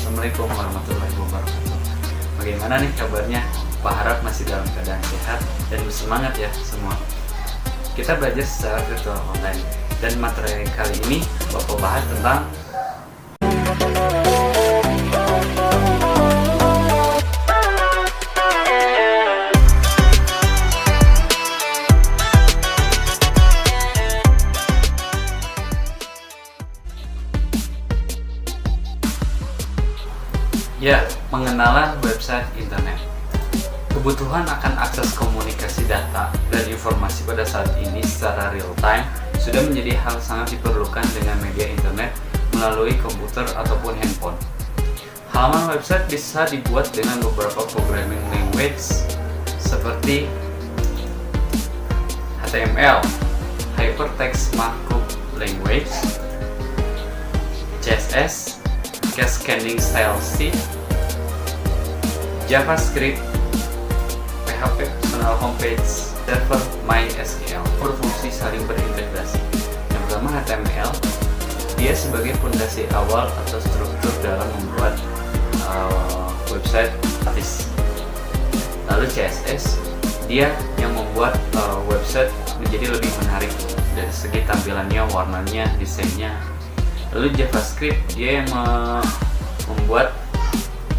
Assalamualaikum warahmatullahi wabarakatuh. Bagaimana nih kabarnya? Pak harap masih dalam keadaan sehat dan bersemangat ya semua. Kita belajar secara virtual online, dan materi kali ini Bapak bahas tentang pengenalan website internet. Kebutuhan akan akses komunikasi data dan informasi pada saat ini secara real time sudah menjadi hal sangat diperlukan dengan media internet melalui komputer ataupun handphone. Halaman website bisa dibuat dengan beberapa programming language seperti HTML, Hypertext Markup Language, CSS, Cascading Style Sheet, JavaScript, PHP Personal Homepage, Server MySQL berfungsi saling berintegrasi. Yang pertama HTML, dia sebagai fondasi awal atau struktur dalam membuat website statis. Lalu CSS, dia yang membuat website menjadi lebih menarik dari segi tampilannya, warnanya, desainnya. Lalu JavaScript, dia yang membuat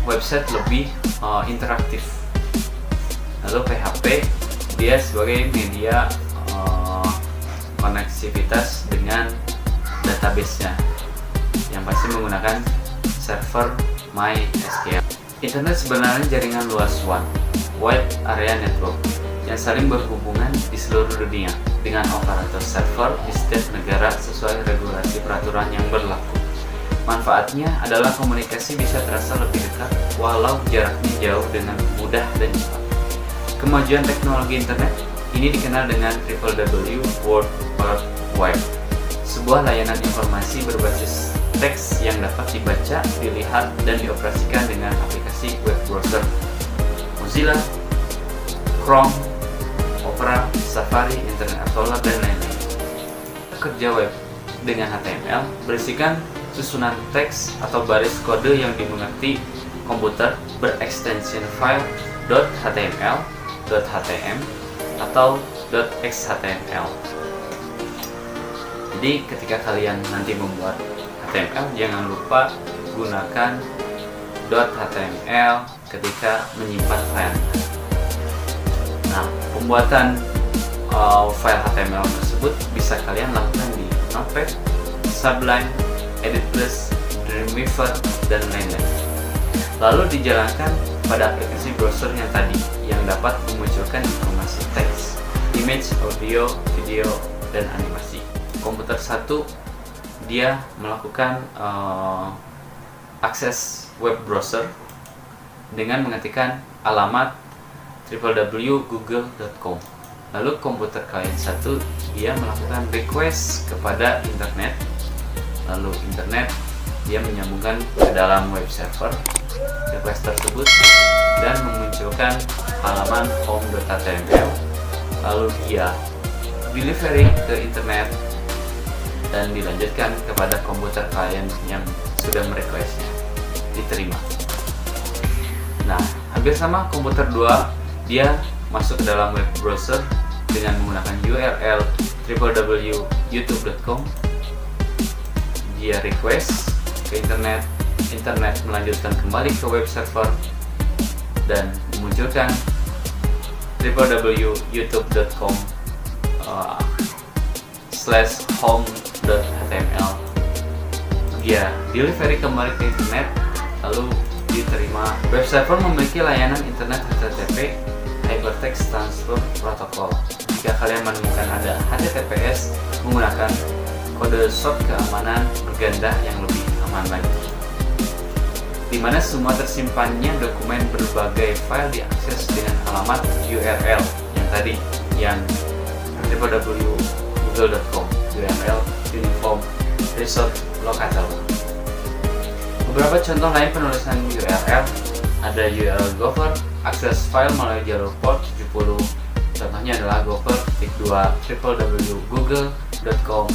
website lebih interaktif. Lalu PHP, dia sebagai media koneksivitas dengan database-nya yang pasti menggunakan server MySQL. Internet sebenarnya jaringan luas wide area network yang saling berhubungan di seluruh dunia dengan operator server di setiap negara sesuai regulasi peraturan yang berlaku. Manfaatnya adalah komunikasi bisa terasa lebih dekat walau jaraknya jauh dengan mudah dan cepat. Kemajuan teknologi internet ini dikenal dengan www World Wide Web, sebuah layanan informasi berbasis teks yang dapat dibaca, dilihat, dan dioperasikan dengan aplikasi web browser Mozilla, Chrome, Opera, Safari, Internet Explorer, dan lain-lain. Kerja web dengan HTML berisikan susunan teks atau baris kode yang dimengerti komputer berekstensi file .html, .htm, atau .xhtml. Jadi ketika kalian nanti membuat HTML, jangan lupa gunakan .html ketika menyimpan file. Nah, pembuatan file HTML tersebut bisa kalian lakukan di Notepad, Sublime, Edit Plus, Dreamweaver, dan lain-lain. Lalu dijalankan pada aplikasi browser yang tadi yang dapat memunculkan informasi teks, image, audio, video, dan animasi. Komputer 1 dia melakukan akses web browser dengan mengetikkan alamat www.google.com. Lalu komputer kalian 1 dia melakukan request kepada internet. Lalu internet dia menyambungkan ke dalam web server request tersebut dan memunculkan halaman home.html. Lalu dia delivery ke internet dan dilanjutkan kepada komputer klien yang sudah merequestnya, diterima. Nah, hampir sama komputer 2 dia masuk ke dalam web browser dengan menggunakan URL www.youtube.com. Dia request ke internet melanjutkan kembali ke web server dan memunculkan www.youtube.com /home.html. Dia delivery kembali ke internet lalu diterima. Web server memiliki layanan internet HTTP, Hypertext Transfer Protocol. Jika kalian menemukan ada HTTPS menggunakan kode SOT keamanan berganda yang lebih aman lagi, di mana semua tersimpannya dokumen berbagai file diakses dengan alamat URL yang tadi, yang www.google.com, URL Uniform Result Locator. Beberapa contoh lain penulisan URL ada URL Gopher, akses file melalui jalur port 70. Contohnya adalah Gopher.2 www.google.com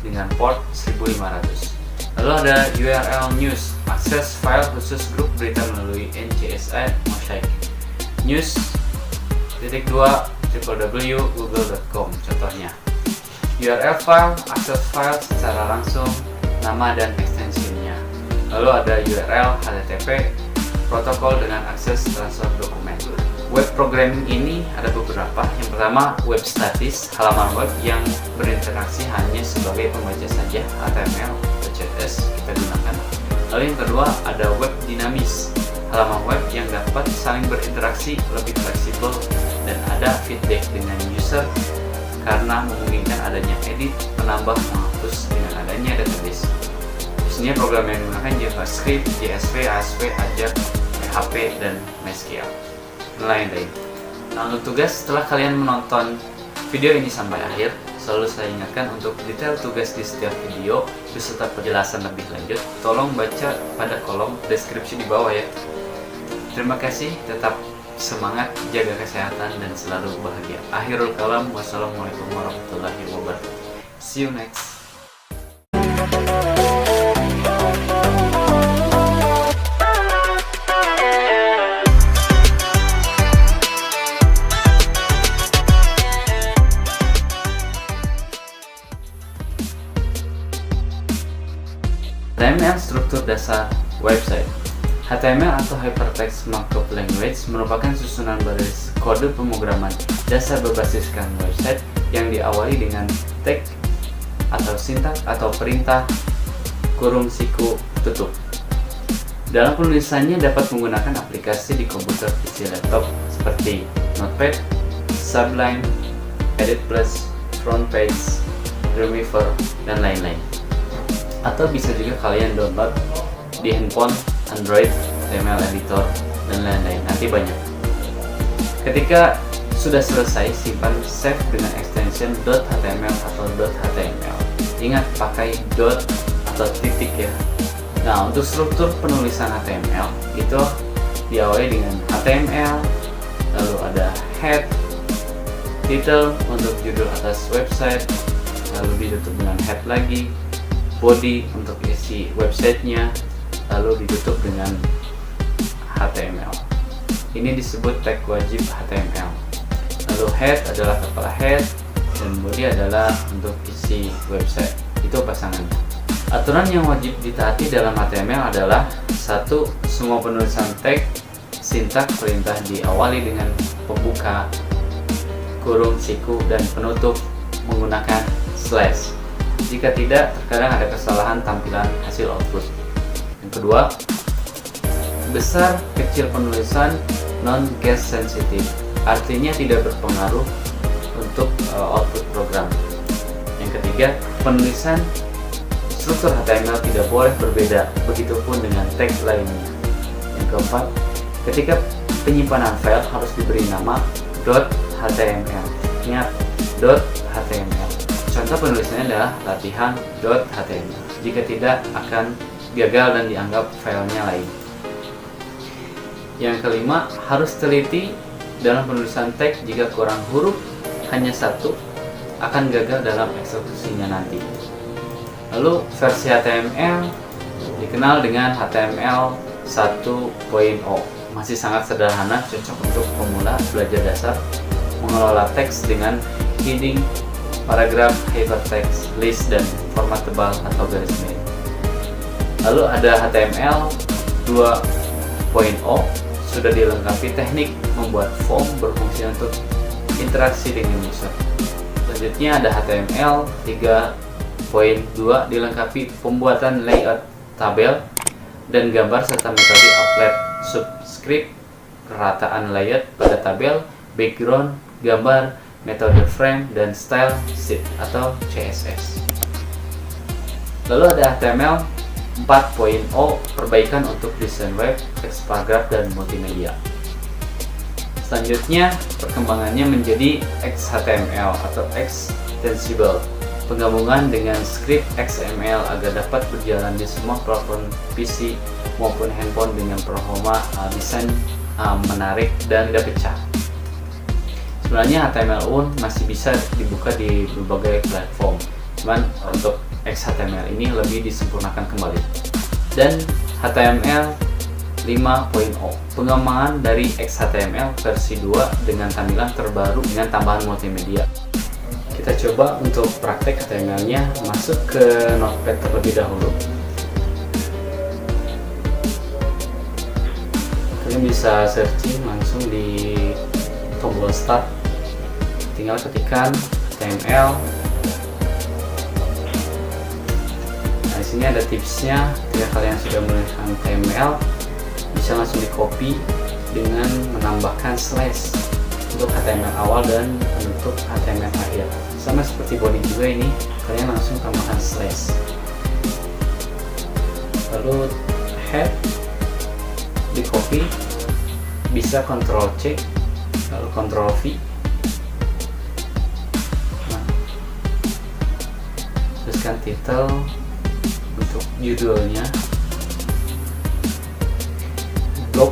dengan port 1500. Lalu ada URL news mengakses file khusus grup berita melalui NCSI Mosaic. News www.google.com contohnya. URL file, akses file secara langsung, nama dan ekstensinya. Lalu ada URL HTTP, protokol dengan akses transfer dokumen. Web programming ini ada beberapa. Yang pertama, web statis, halaman web yang berinteraksi hanya sebagai pembaca saja, HTML, CSS kita gunakan. Lalu yang kedua, ada web dinamis, halaman web yang dapat saling berinteraksi, lebih fleksibel, dan ada feedback dengan user karena memungkinkan adanya edit, menambah, menghapus dengan adanya database. Biasanya program yang menggunakan JavaScript, JSP, ASP, Ajax, PHP, dan MySQL, dan lain-lain. Nah, untuk tugas, setelah kalian menonton video ini sampai akhir, selalu saya ingatkan untuk detail tugas di setiap video beserta penjelasan lebih lanjut, tolong baca pada kolom deskripsi di bawah ya. Terima kasih, tetap semangat, jaga kesehatan, dan selalu bahagia. Akhirul kalam, wassalamualaikum warahmatullahi wabarakatuh. See you next. HTML struktur dasar website. HTML atau Hypertext Markup Language merupakan susunan baris kode pemrograman dasar berbasiskan website yang diawali dengan tag atau sintaks atau perintah kurung siku tutup. Dalam penulisannya dapat menggunakan aplikasi di komputer PC laptop seperti Notepad, Sublime, Edit Plus, Frontpage, Dreamweaver, dan lain-lain. Atau bisa juga kalian download di handphone, Android, HTML editor, dan lain-lain. Nanti banyak. Ketika sudah selesai, simpan save dengan extension .html atau .html. Ingat pakai dot atau titik ya. Nah, untuk struktur penulisan HTML itu diawali dengan HTML, lalu ada head, title untuk judul atas website, lalu ditutup dengan head lagi, body untuk isi websitenya, lalu ditutup dengan HTML. Ini disebut tag wajib HTML. Lalu head adalah kepala head dan body adalah untuk isi website. Itu pasangannya. Aturan yang wajib ditaati dalam HTML adalah 1. Semua penulisan tag, sintaks perintah diawali dengan pembuka, kurung siku, dan penutup menggunakan slash. Jika tidak, terkadang ada kesalahan tampilan hasil output. Yang kedua, besar kecil penulisan non-case sensitive, artinya tidak berpengaruh untuk output program. Yang ketiga, penulisan struktur HTML tidak boleh berbeda, begitupun dengan tag lainnya. Yang keempat, ketika penyimpanan file harus diberi nama .html. Ingat, .html. Contoh penulisannya adalah latihan.html. Jika tidak, akan gagal dan dianggap filenya lain. Yang kelima, harus teliti dalam penulisan tag. Jika kurang huruf hanya 1, akan gagal dalam eksekusinya nanti. Lalu versi HTML dikenal dengan HTML 1.0. Masih sangat sederhana, cocok untuk pemula belajar dasar mengelola teks dengan heading, paragraf, hypertext, list, dan format tebal atau garis miring. Lalu ada HTML 2.0, sudah dilengkapi teknik membuat form berfungsi untuk interaksi dengan user. Selanjutnya ada HTML 3.2, dilengkapi pembuatan layout tabel dan gambar serta metode applet, subscript, kerataan layout pada tabel, background, gambar, metode frame, dan style sheet atau CSS. Lalu ada HTML 4.0, perbaikan untuk desain web, teks paragraf, dan multimedia. Selanjutnya, perkembangannya menjadi XHTML atau Extensible, penggabungan dengan script XML agar dapat berjalan di semua platform PC maupun handphone dengan performa desain menarik dan tidak pecah. Sebenarnya HTML pun masih bisa dibuka di berbagai platform, cuman untuk XHTML ini lebih disempurnakan kembali. Dan HTML 5.0, pengembangan dari XHTML versi 2 dengan tampilan terbaru dengan tambahan multimedia. Kita coba untuk praktek HTML-nya, masuk ke Notepad terlebih dahulu. Kalian bisa searching langsung di tombol start, tinggal ketikkan HTML. Nah, di sini ada tipsnya. Jika kalian sudah menuliskan HTML, bisa langsung di copy dengan menambahkan slash untuk HTML awal dan penutup HTML akhir. Sama seperti body juga ini, kalian langsung tambahkan slash. Lalu head di copy, bisa Ctrl C lalu Ctrl V. Nah, tuliskan title untuk judulnya, blog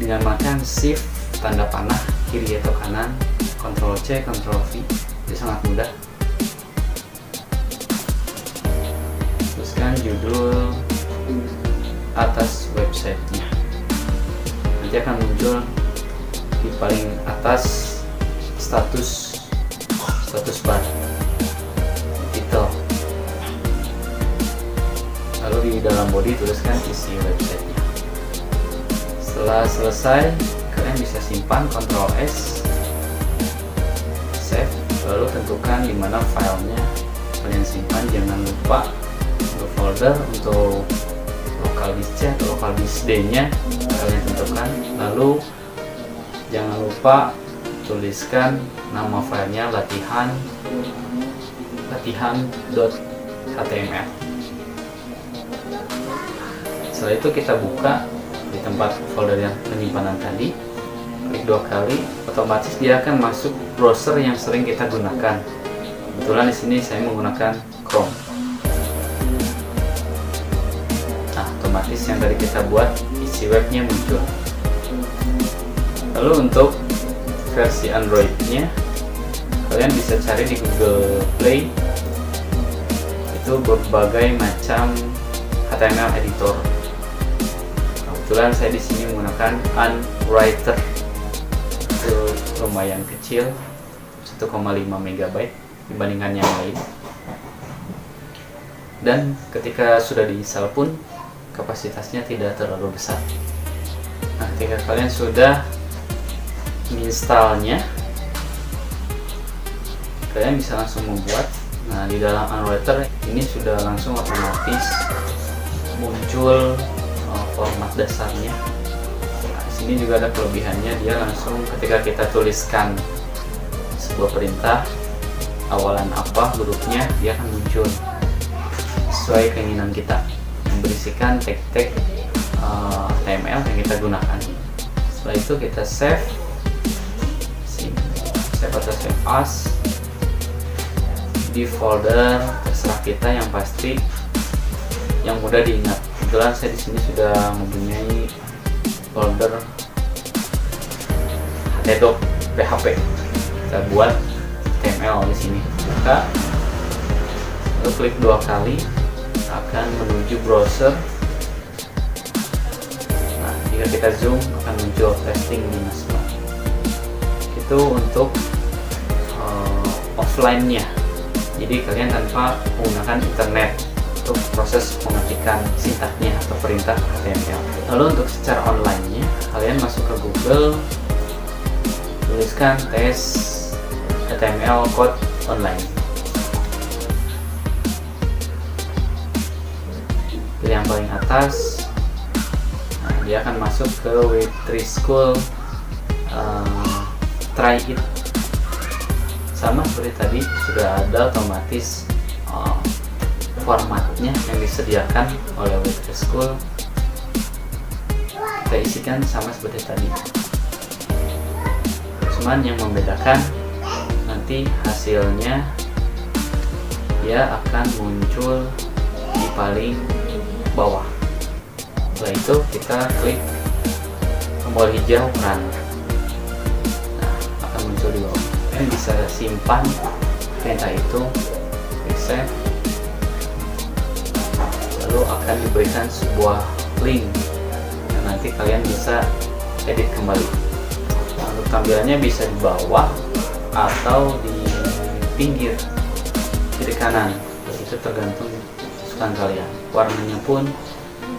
dinamakan shift tanda panah kiri atau kanan, Ctrl C Ctrl V. Itu sangat mudah. Tuliskan judul atas websitenya, nanti akan muncul di paling atas status bar, title. Lalu di dalam body tuliskan isi websitenya. Setelah selesai, kalian bisa simpan, Ctrl S, save, lalu tentukan di mana filenya kalian simpan. Jangan lupa untuk folder, untuk lokal disk C atau lokal disk D-nya kalian tentukan. Lalu jangan lupa tuliskan nama filenya latihan.html. Setelah itu kita buka di tempat folder yang penyimpanan tadi, klik 2 kali, otomatis dia akan masuk browser yang sering kita gunakan. Kebetulan di sini saya menggunakan Chrome. Nah, otomatis yang tadi kita buat isi webnya muncul. Lalu untuk versi Android-nya, kalian bisa cari di Google Play. Itu berbagai macam HTML editor. Kebetulan saya di sini menggunakan Unwriter. Itu lumayan kecil, 1,5 MB dibandingkan yang lain. Dan ketika sudah diinstal pun kapasitasnya tidak terlalu besar. Nah, ketika kalian sudah menginstalnya, kalian bisa langsung membuat. Nah, di dalam Unwriter ini sudah langsung otomatis muncul format dasarnya. Nah, di sini juga ada kelebihannya, dia langsung ketika kita tuliskan sebuah perintah, awalan apa hurufnya, dia akan muncul sesuai keinginan kita, memberisikan tag-tag HTML yang kita gunakan. Setelah itu kita save atau save as di folder terserah kita, yang pasti yang mudah diingat. Kebetulan saya di sini sudah mempunyai folder htdoc.php. Kita buat HTML di sini. Buka, lalu klik 2 kali, akan menuju browser. Nah, jika kita zoom akan muncul testing minus 1. Itu untuk offline-nya. Jadi kalian tanpa menggunakan internet untuk proses mengetikkan sintaknya atau perintah HTML. Lalu untuk secara online-nya, kalian masuk ke Google, tuliskan tes HTML code online. Pilih yang paling atas. Nah, dia akan masuk ke W3 School Try It. Sama seperti tadi, sudah ada otomatis formatnya yang disediakan oleh W3 School. Kita isikan sama seperti tadi, cuman yang membedakan nanti hasilnya dia akan muncul di paling bawah. Setelah itu kita klik tombol hijau run. Nah, akan muncul di bawah. Kalian bisa simpan perintah itu, klik save, lalu akan diberikan sebuah link yang nanti kalian bisa edit kembali. Untuk tampilannya bisa di bawah atau di pinggir kiri kanan, itu tergantung kesukaan kalian. Warnanya pun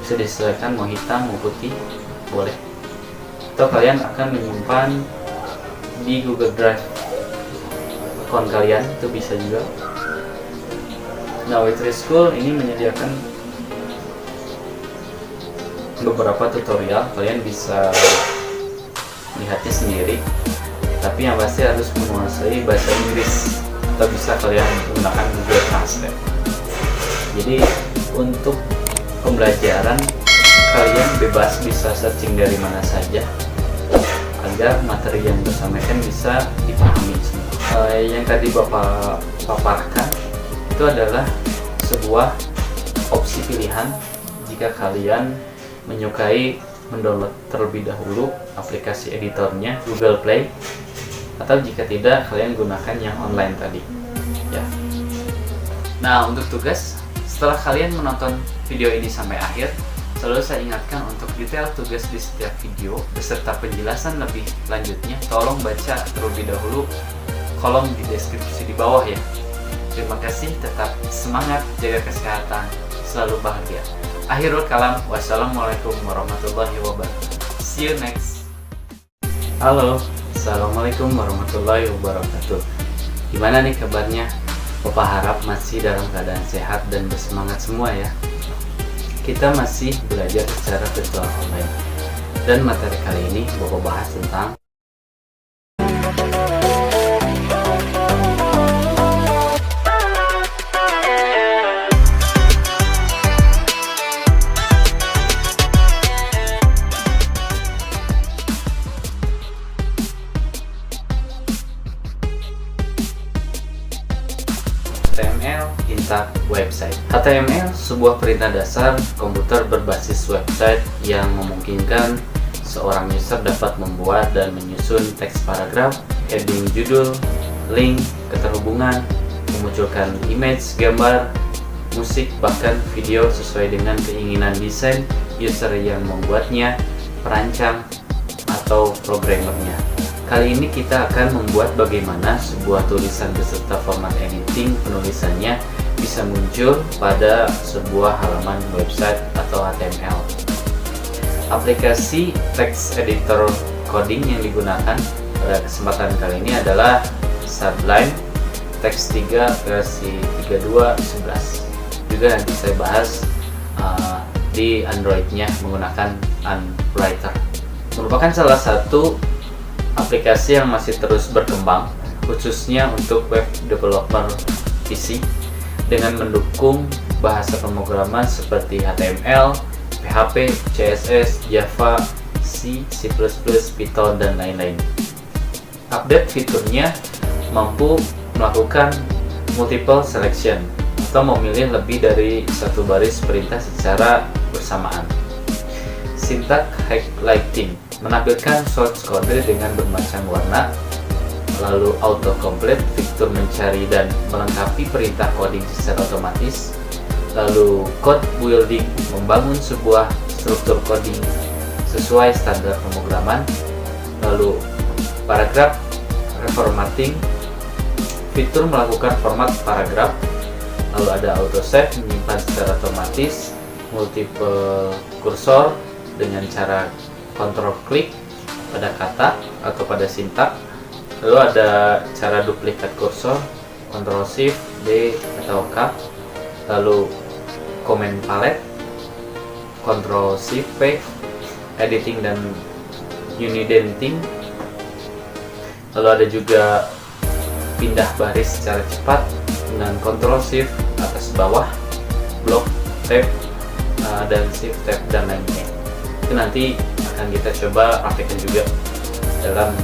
bisa disesuaikan, mau hitam mau putih boleh, atau kalian akan menyimpan di Google Drive akun kalian, itu bisa juga. Nah, Web3 School ini menyediakan beberapa tutorial, kalian bisa lihatnya sendiri, tapi yang pasti harus menguasai bahasa Inggris atau bisa kalian menggunakan Google Translate. Jadi untuk pembelajaran kalian bebas bisa searching dari mana saja agar materi yang disampaikan bisa dipahami semua. Yang tadi Bapak paparkan itu adalah sebuah opsi pilihan jika kalian menyukai mendownload terlebih dahulu aplikasi editornya Google Play, atau jika tidak kalian gunakan yang online tadi ya. Nah, untuk tugas, setelah kalian menonton video ini sampai akhir, selalu saya ingatkan untuk detail tugas di setiap video beserta penjelasan lebih lanjutnya tolong baca terlebih dahulu kolom di deskripsi di bawah ya. Terima kasih, tetap semangat, jaga kesehatan, selalu bahagia. Akhirul kalam, wassalamualaikum warahmatullahi wabarakatuh. See you next. Halo, assalamualaikum warahmatullahi wabarakatuh. Gimana nih kabarnya? Bapak harap masih dalam keadaan sehat dan bersemangat semua ya. Kita masih belajar secara virtual online, dan materi kali ini Bapak bahas tentang HTML Insert Website. HTML sebuah perintah dasar komputer berbasis website yang memungkinkan seorang user dapat membuat dan menyusun teks paragraf, heading judul, link, keterhubungan, memunculkan image, gambar, musik, bahkan video sesuai dengan keinginan desain user yang membuatnya, perancang, atau programmernya. Kali ini kita akan membuat bagaimana sebuah tulisan beserta format editing penulisannya bisa muncul pada sebuah halaman website atau HTML. Aplikasi text editor coding yang digunakan pada kesempatan kali ini adalah Sublime Text 3 versi 32.11. Juga nanti saya bahas di Android-nya menggunakan Unwriter. Merupakan salah satu aplikasi yang masih terus berkembang, khususnya untuk web developer PC, dengan mendukung bahasa pemrograman seperti HTML, PHP, CSS, Java, C, C++, Python, dan lain-lain. Update fiturnya mampu melakukan multiple selection atau memilih lebih dari satu baris perintah secara bersamaan. Syntax highlighting menampilkan source code dengan bermacam warna, lalu autocomplete, fitur mencari dan melengkapi perintah coding secara otomatis, lalu code building, membangun sebuah struktur coding sesuai standar pemrograman, lalu paragraph reformatting, fitur melakukan format paragraf, lalu ada autosave, menyimpan secara otomatis, multiple cursor dengan cara kontrol klik pada kata atau pada sintak, lalu ada cara duplikat kursor, kontrol shift D atau K, lalu comment palette, kontrol shift P, editing dan unidenting, lalu ada juga pindah baris secara cepat dengan kontrol shift atas bawah, block tab, dan shift tab dan lainnya. Itu nanti akan kita coba praktekkan juga dalam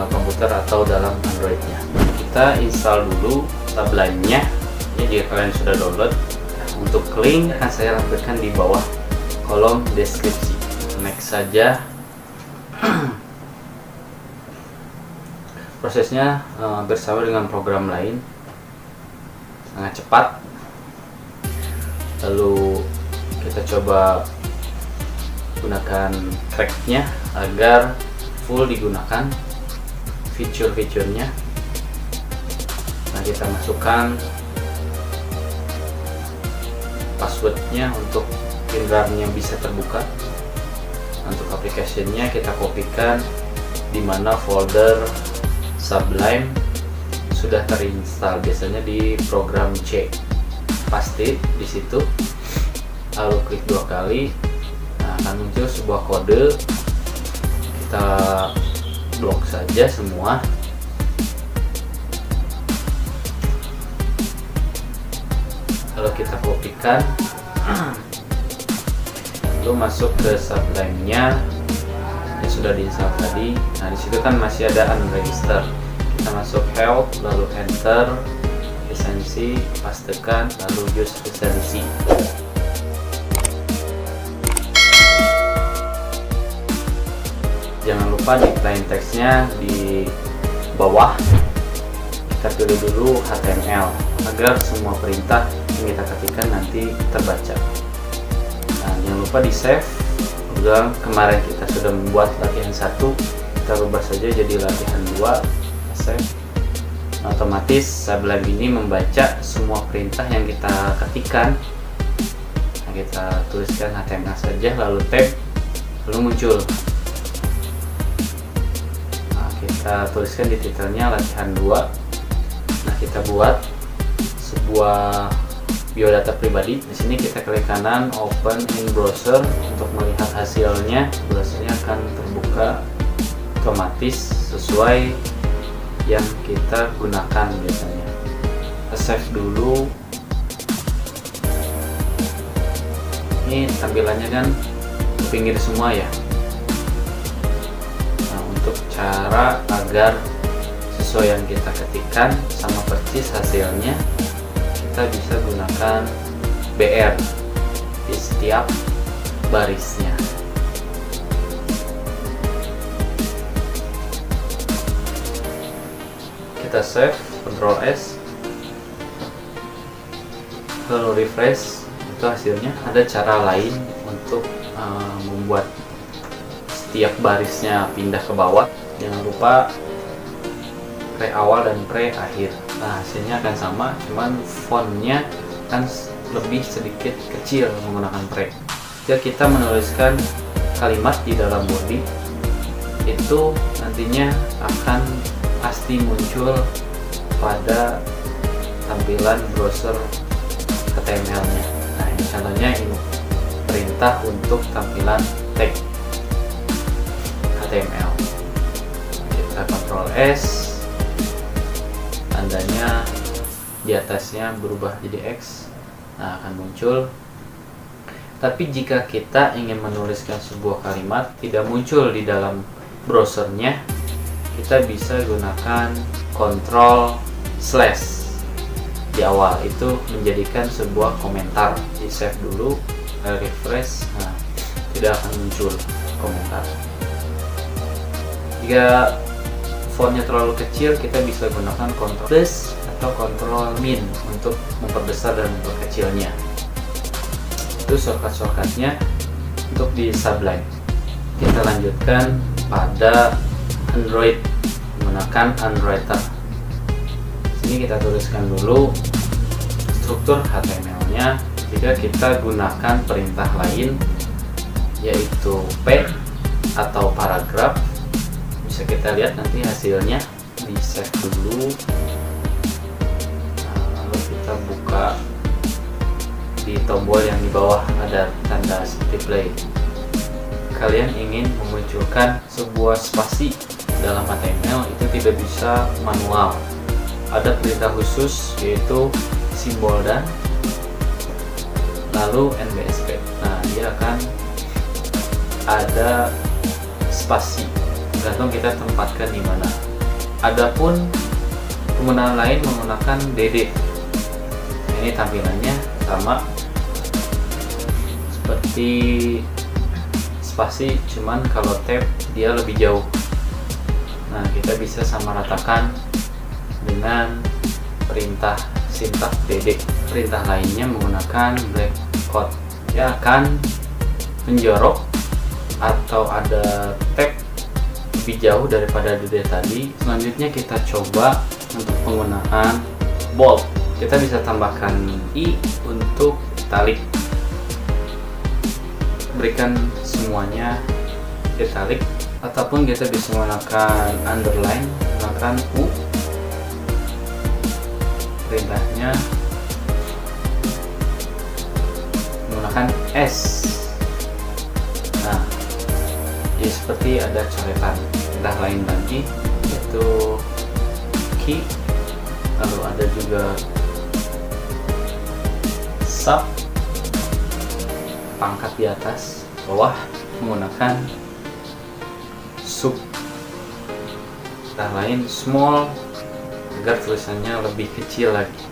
komputer atau dalam Android-nya. Kita install dulu Sublime-nya ya, jika kalian sudah download. Untuk link akan saya lampirkan di bawah kolom deskripsi. Next saja. Prosesnya bersama dengan program lain, sangat cepat. Lalu kita coba gunakan cracknya agar full digunakan fitur-fiturnya. Nah, kita masukkan passwordnya untuk WinRAR-nya bisa terbuka. Untuk aplikasinya kita kopikan di mana folder Sublime sudah terinstall, biasanya di program C. Paste di situ, lalu klik 2 kali. Nah, akan muncul sebuah kode. Kita blok saja semua. Lalu kita kopikan, lalu masuk ke Sublime-nya yang sudah diinstal tadi. Nah, di situ kan masih ada unregister. Kita masuk help, lalu enter lisensi, pastekan, lalu use lisensi. Jangan lupa di plain text-nya di bawah kita pilih dulu HTML agar semua perintah yang kita ketikkan nanti terbaca. Nah, jangan lupa di save. Udah, kemarin kita sudah membuat latihan 1, kita rubah saja jadi latihan 2. Save. Nah, otomatis Sublime ini membaca semua perintah yang kita ketikkan. Nah, kita tuliskan HTML saja, lalu tab, lalu muncul. Nah, kita tuliskan di titelnya latihan 2. Nah, kita buat sebuah biodata pribadi. Di sini kita klik kanan open in browser untuk melihat hasilnya. Browsernya akan terbuka otomatis sesuai yang kita gunakan biasanya. Kita save dulu. Ini tampilannya kan ke pinggir semua ya. Nah, untuk cara agar sesuai yang kita ketikkan sama persis hasilnya, kita bisa gunakan BR di setiap barisnya. Kita save, Ctrl S, lalu refresh. Itu hasilnya. Ada cara lain untuk membuat setiap barisnya pindah ke bawah. Jangan lupa pre awal dan pre akhir. Nah, hasilnya akan sama, cuman fontnya kan lebih sedikit kecil menggunakan pre. Jika kita menuliskan kalimat di dalam body, itu nantinya akan pasti muncul pada tampilan browser HTML-nya. Nah, ini contohnya, ini perintah untuk tampilan tag HTML. Kita Ctrl S, tandanya di atasnya berubah jadi X. Nah, akan muncul. Tapi jika kita ingin menuliskan sebuah kalimat tidak muncul di dalam browsernya, kita bisa gunakan Ctrl slash di awal, itu menjadikan sebuah komentar. Di save dulu, refresh. Nah, tidak akan muncul komentar. Jika fontnya terlalu kecil, kita bisa gunakan Ctrl plus atau Ctrl min untuk memperbesar dan memperkecilnya. Itu shortcut-shortcutnya untuk di Sublime. Kita lanjutkan pada Android menggunakan Unwriter. Sini kita tuliskan dulu struktur HTML-nya. Jika kita gunakan perintah lain yaitu P atau paragraf, bisa kita lihat nanti hasilnya. Di save dulu. Nah, lalu kita buka di tombol yang di bawah ada tanda seperti play. Kalian ingin memunculkan sebuah spasi dalam HTML, itu tidak bisa manual. Ada perintah khusus yaitu simbol dan lalu NBSP. Nah, dia akan ada spasi, tergantung kita tempatkan di mana. Adapun penggunaan lain menggunakan DD. Ini tampilannya sama seperti spasi, cuman kalau tab dia lebih jauh. Nah, kita bisa samaratakan dengan perintah sintaks DD. Perintah lainnya menggunakan black code. Dia akan menjorok atau ada tab lebih jauh daripada dari tadi. Selanjutnya kita coba untuk penggunaan bold. Kita bisa tambahkan I untuk italic, berikan semuanya italic, ataupun kita bisa menggunakan underline, menggunakan U. Perintahnya menggunakan S. Nah, jadi seperti ada coretan. Perintah lain lagi yaitu key, lalu ada juga sub, pangkat di atas, bawah menggunakan sub. Perintah lain small, agar tulisannya lebih kecil lagi.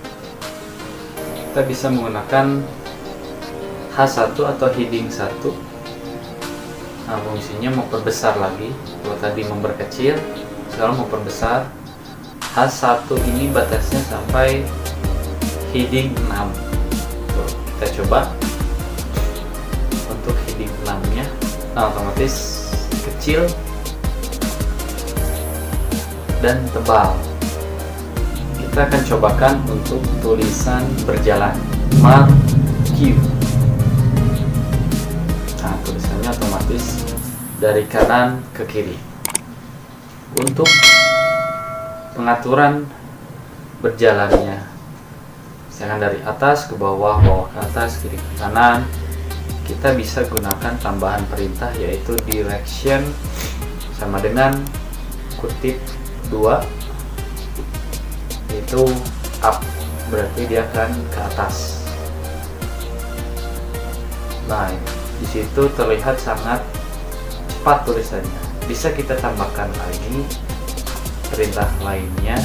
Kita bisa menggunakan H1 atau heading 1. Nah, fungsinya memperbesar lagi. Kalau tadi memperkecil, sekarang memperbesar. H1 ini batasnya sampai heading 6. Tuh, kita coba untuk heading 6 nya. Nah, otomatis kecil dan tebal. Kita akan cobakan untuk tulisan berjalan, mark Q. Nah, tulisannya otomatis dari kanan ke kiri. Untuk pengaturan berjalannya, misalkan dari atas ke bawah, bawah ke atas, kiri ke kanan, kita bisa gunakan tambahan perintah yaitu direction sama dengan kutip 2, yaitu up, berarti dia akan ke atas. Nah, di situ terlihat sangat cepat tulisannya. Bisa kita tambahkan lagi perintah lainnya.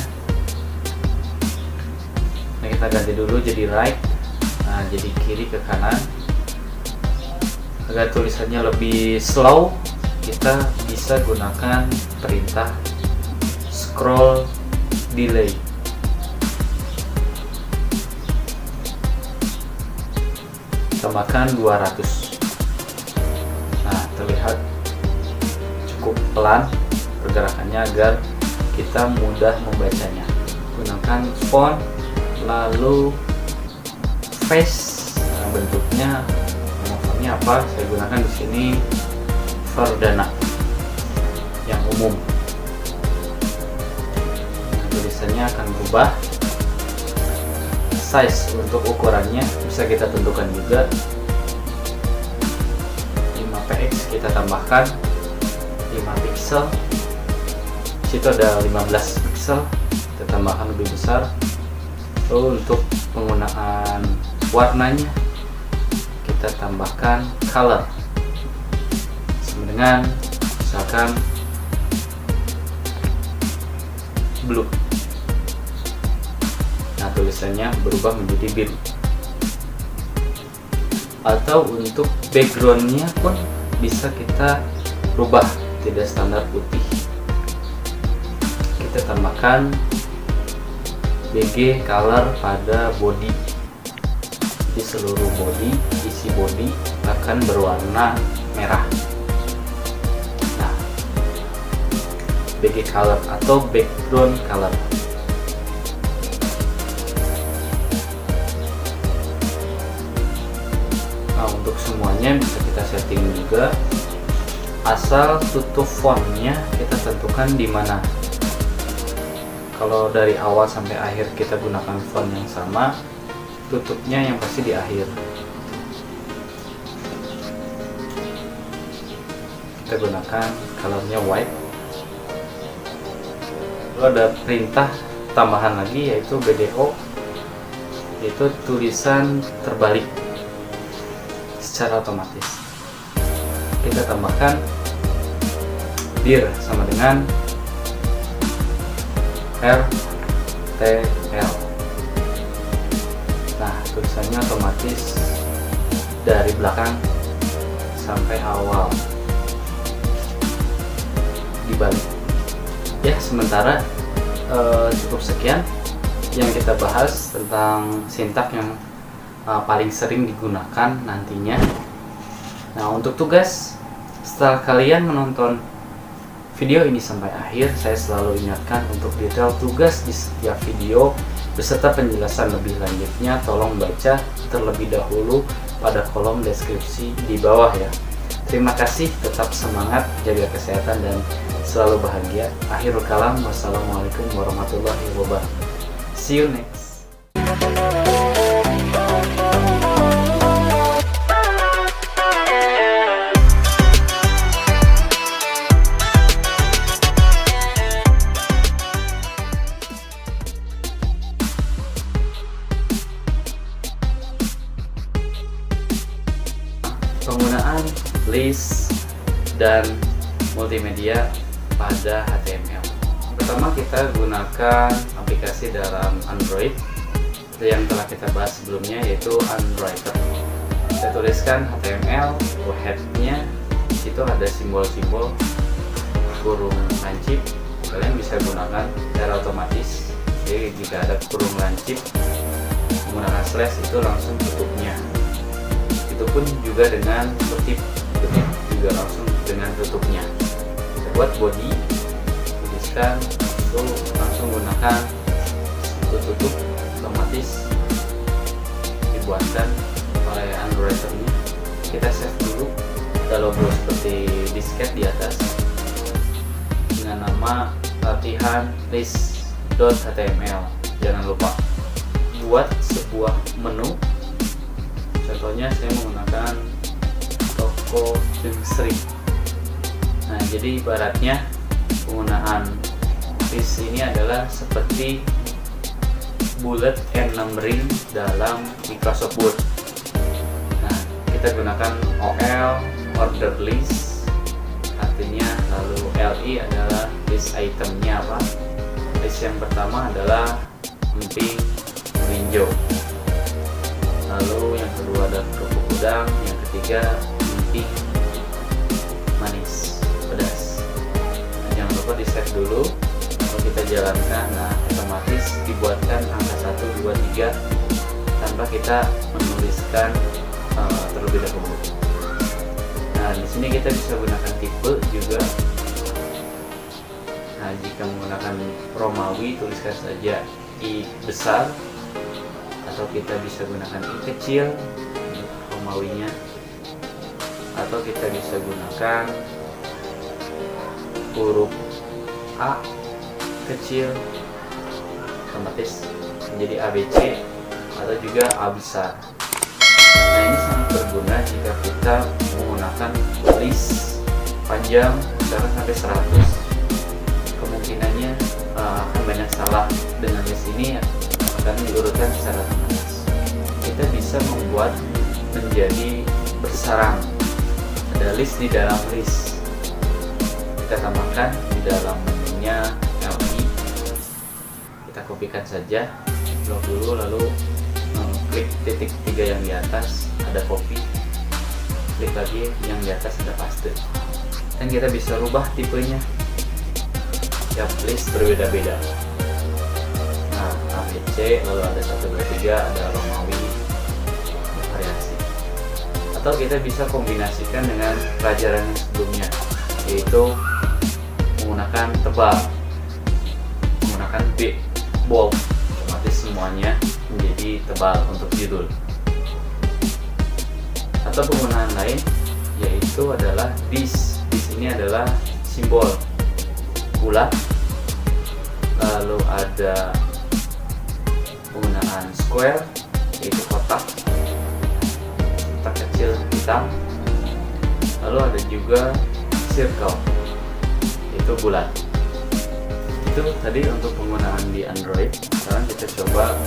Nah, kita ganti dulu jadi right. Nah, jadi kiri ke kanan. Agar tulisannya lebih slow, kita bisa gunakan perintah scroll delay. Tambahkan 200. Nah, terlihat cukup pelan pergerakannya agar kita mudah membacanya. Gunakan font, lalu face. Nah, bentuknya fontnya apa? Saya gunakan di sini Verdana yang umum. Nah, tulisannya akan berubah. Size untuk ukurannya bisa kita tentukan juga. 5px kita tambahkan 5 pixel. Di situ ada 15 pixel, kita tambahkan lebih besar. Lalu untuk penggunaan warnanya kita tambahkan color sama dengan misalkan blue. Nah, tulisannya berubah menjadi biru. Atau untuk backgroundnya pun bisa kita rubah, tidak standar putih. Kita tambahkan BG color pada body. Di seluruh body, isi body akan berwarna merah. Nah, BG color atau background color. Nah, untuk semuanya bisa kita setting juga, asal tutup fontnya kita tentukan di mana. Kalau dari awal sampai akhir kita gunakan font yang sama, tutupnya yang pasti di akhir. Kita gunakan colornya white. Lalu ada perintah tambahan lagi yaitu BDO, yaitu tulisan terbalik secara otomatis. Kita tambahkan dir sama dengan RTL. Nah, tulisannya otomatis dari belakang sampai awal dibalik. Ya, sementara cukup sekian yang kita bahas tentang sintak yang paling sering digunakan nantinya. Nah, untuk tugas Setelah kalian menonton video ini sampai akhir, saya selalu ingatkan untuk detail tugas di setiap video beserta penjelasan lebih lanjutnya. Tolong baca terlebih dahulu pada kolom deskripsi di bawah ya. Terima kasih, tetap semangat, jaga kesehatan dan selalu bahagia. Akhirul kalam, wassalamualaikum warahmatullahi wabarakatuh. See you next. Penggunaan list dan multimedia pada HTML. Pertama, kita gunakan aplikasi dalam Android yang telah kita bahas sebelumnya, yaitu Andwriter. Saya tuliskan HTML, head-nya itu ada simbol-simbol kurung lancip. Kalian bisa gunakan secara otomatis. Jadi jika ada kurung lancip, menggunakan slash itu langsung tutupnya. Itu pun juga dengan kutip juga langsung dengan tutupnya. Kita buat body, tuliskan itu langsung gunakan tutup otomatis dibuatkan oleh Andwriter-nya. Kita save dulu, ada logo seperti disket di atas dengan nama latihan list.html. Jangan lupa buat sebuah menu. Contohnya saya menggunakan toko Sri. Nah, jadi ibaratnya penggunaan list ini adalah seperti bullet and numbering dalam Microsoft Word. Nah, kita gunakan OL, order list, artinya, lalu LI adalah list itemnya apa. List yang pertama adalah emping, meninjau. Lalu yang kedua ada kerupuk udang, yang ketiga emping, manis, pedas. Nah, jangan lupa di save dulu. Kalau kita jalankan, nah otomatis dibuatkan angka 1, 2, 3 tanpa kita menuliskan terlebih dahulu. Nah, di sini kita bisa gunakan tipe juga. Nah, jika menggunakan Romawi, tuliskan saja I besar, atau kita bisa gunakan I kecil untuk Romawinya, atau kita bisa gunakan huruf A kecil otomatis menjadi ABC, atau juga A besar. Nah, ini sangat berguna jika kita menggunakan list panjang misalkan sampai 100. Kemungkinannya akan banyak salah dengan list ini akan diurutkan secara otomatis. Kita bisa membuat menjadi bersarang. Ada list di dalam list. Kita tambahkan di dalam menunya LI. Kita kopikan saja, blok dulu, lalu klik titik 3 yang di atas, ada copy. Klik lagi yang di atas, ada paste. Dan kita bisa rubah tipenya. Tiap list berbeda-beda. Nah, ABC, lalu ada 1, 2, 3, ada Romawi, ada variasi. Atau kita bisa kombinasikan dengan pelajaran yang sebelumnya, yaitu menggunakan tebal, menggunakan B, bold, otomatis semuanya menjadi tebal untuk judul. Atau penggunaan lain yaitu adalah this. This ini adalah simbol bulat, lalu ada penggunaan square yaitu kotak kecil hitam, lalu ada juga circle yaitu bulat. Itu tadi untuk penggunaan di Android. Sekarang kita coba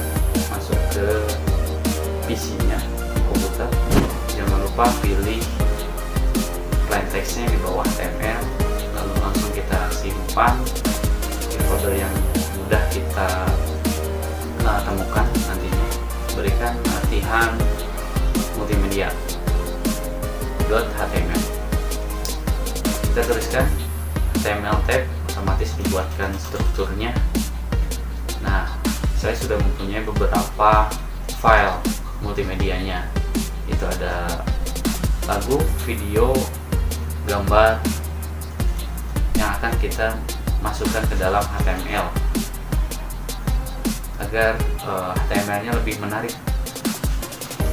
masuk ke PC-nya, komputer. Jangan lupa pilih plain text-nya di bawah HTML, lalu langsung kita simpan di folder yang mudah kita temukan nantinya. Berikan latihan multimedia .html. Kita tuliskan HTML tag, otomatis dibuatkan strukturnya. Nah, saya sudah mempunyai beberapa file multimedianya. Itu ada lagu, video, gambar yang akan kita masukkan ke dalam HTML agar HTML-nya lebih menarik.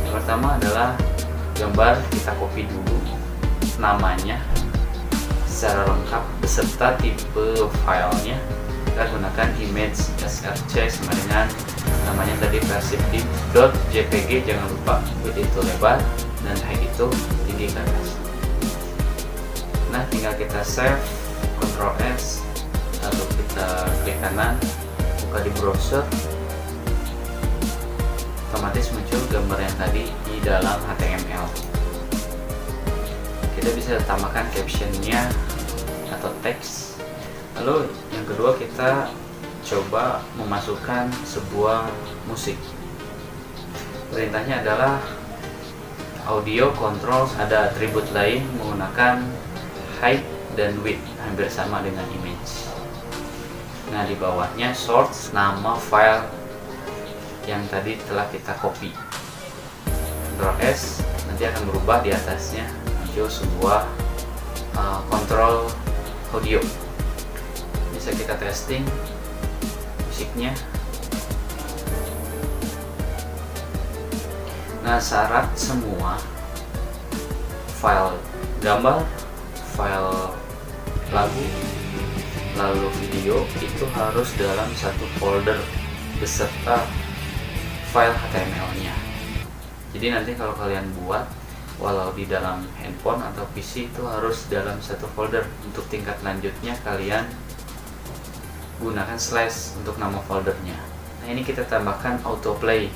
Yang pertama adalah gambar kita copy dulu namanya secara lengkap beserta tipe filenya. Kita gunakan image src sama dengan namanya tadi versip.jpg, jangan lupa width itu lebar dan height itu tinggi ke atas. Nah, tinggal kita save, Ctrl S, lalu kita klik kanan, buka di browser, otomatis muncul gambar yang tadi di dalam HTML. Kita bisa tambahkan captionnya atau teks. Lalu yang kedua, kita coba memasukkan sebuah musik. Perintahnya adalah audio control, ada atribut lain menggunakan height dan width, hampir sama dengan image. Nah, di bawahnya source, nama file yang tadi telah kita copy. Ctrl S, nanti akan berubah di atasnya muncul sebuah kontrol audio. Bisa kita testing musiknya. Nah, syarat semua file gambar, file lagu, lalu video itu harus dalam satu folder beserta file HTML-nya. Jadi nanti kalau kalian buat, walau di dalam handphone atau PC, itu harus dalam satu folder. Untuk tingkat lanjutnya kalian gunakan slash untuk nama foldernya. Nah, ini kita tambahkan autoplay.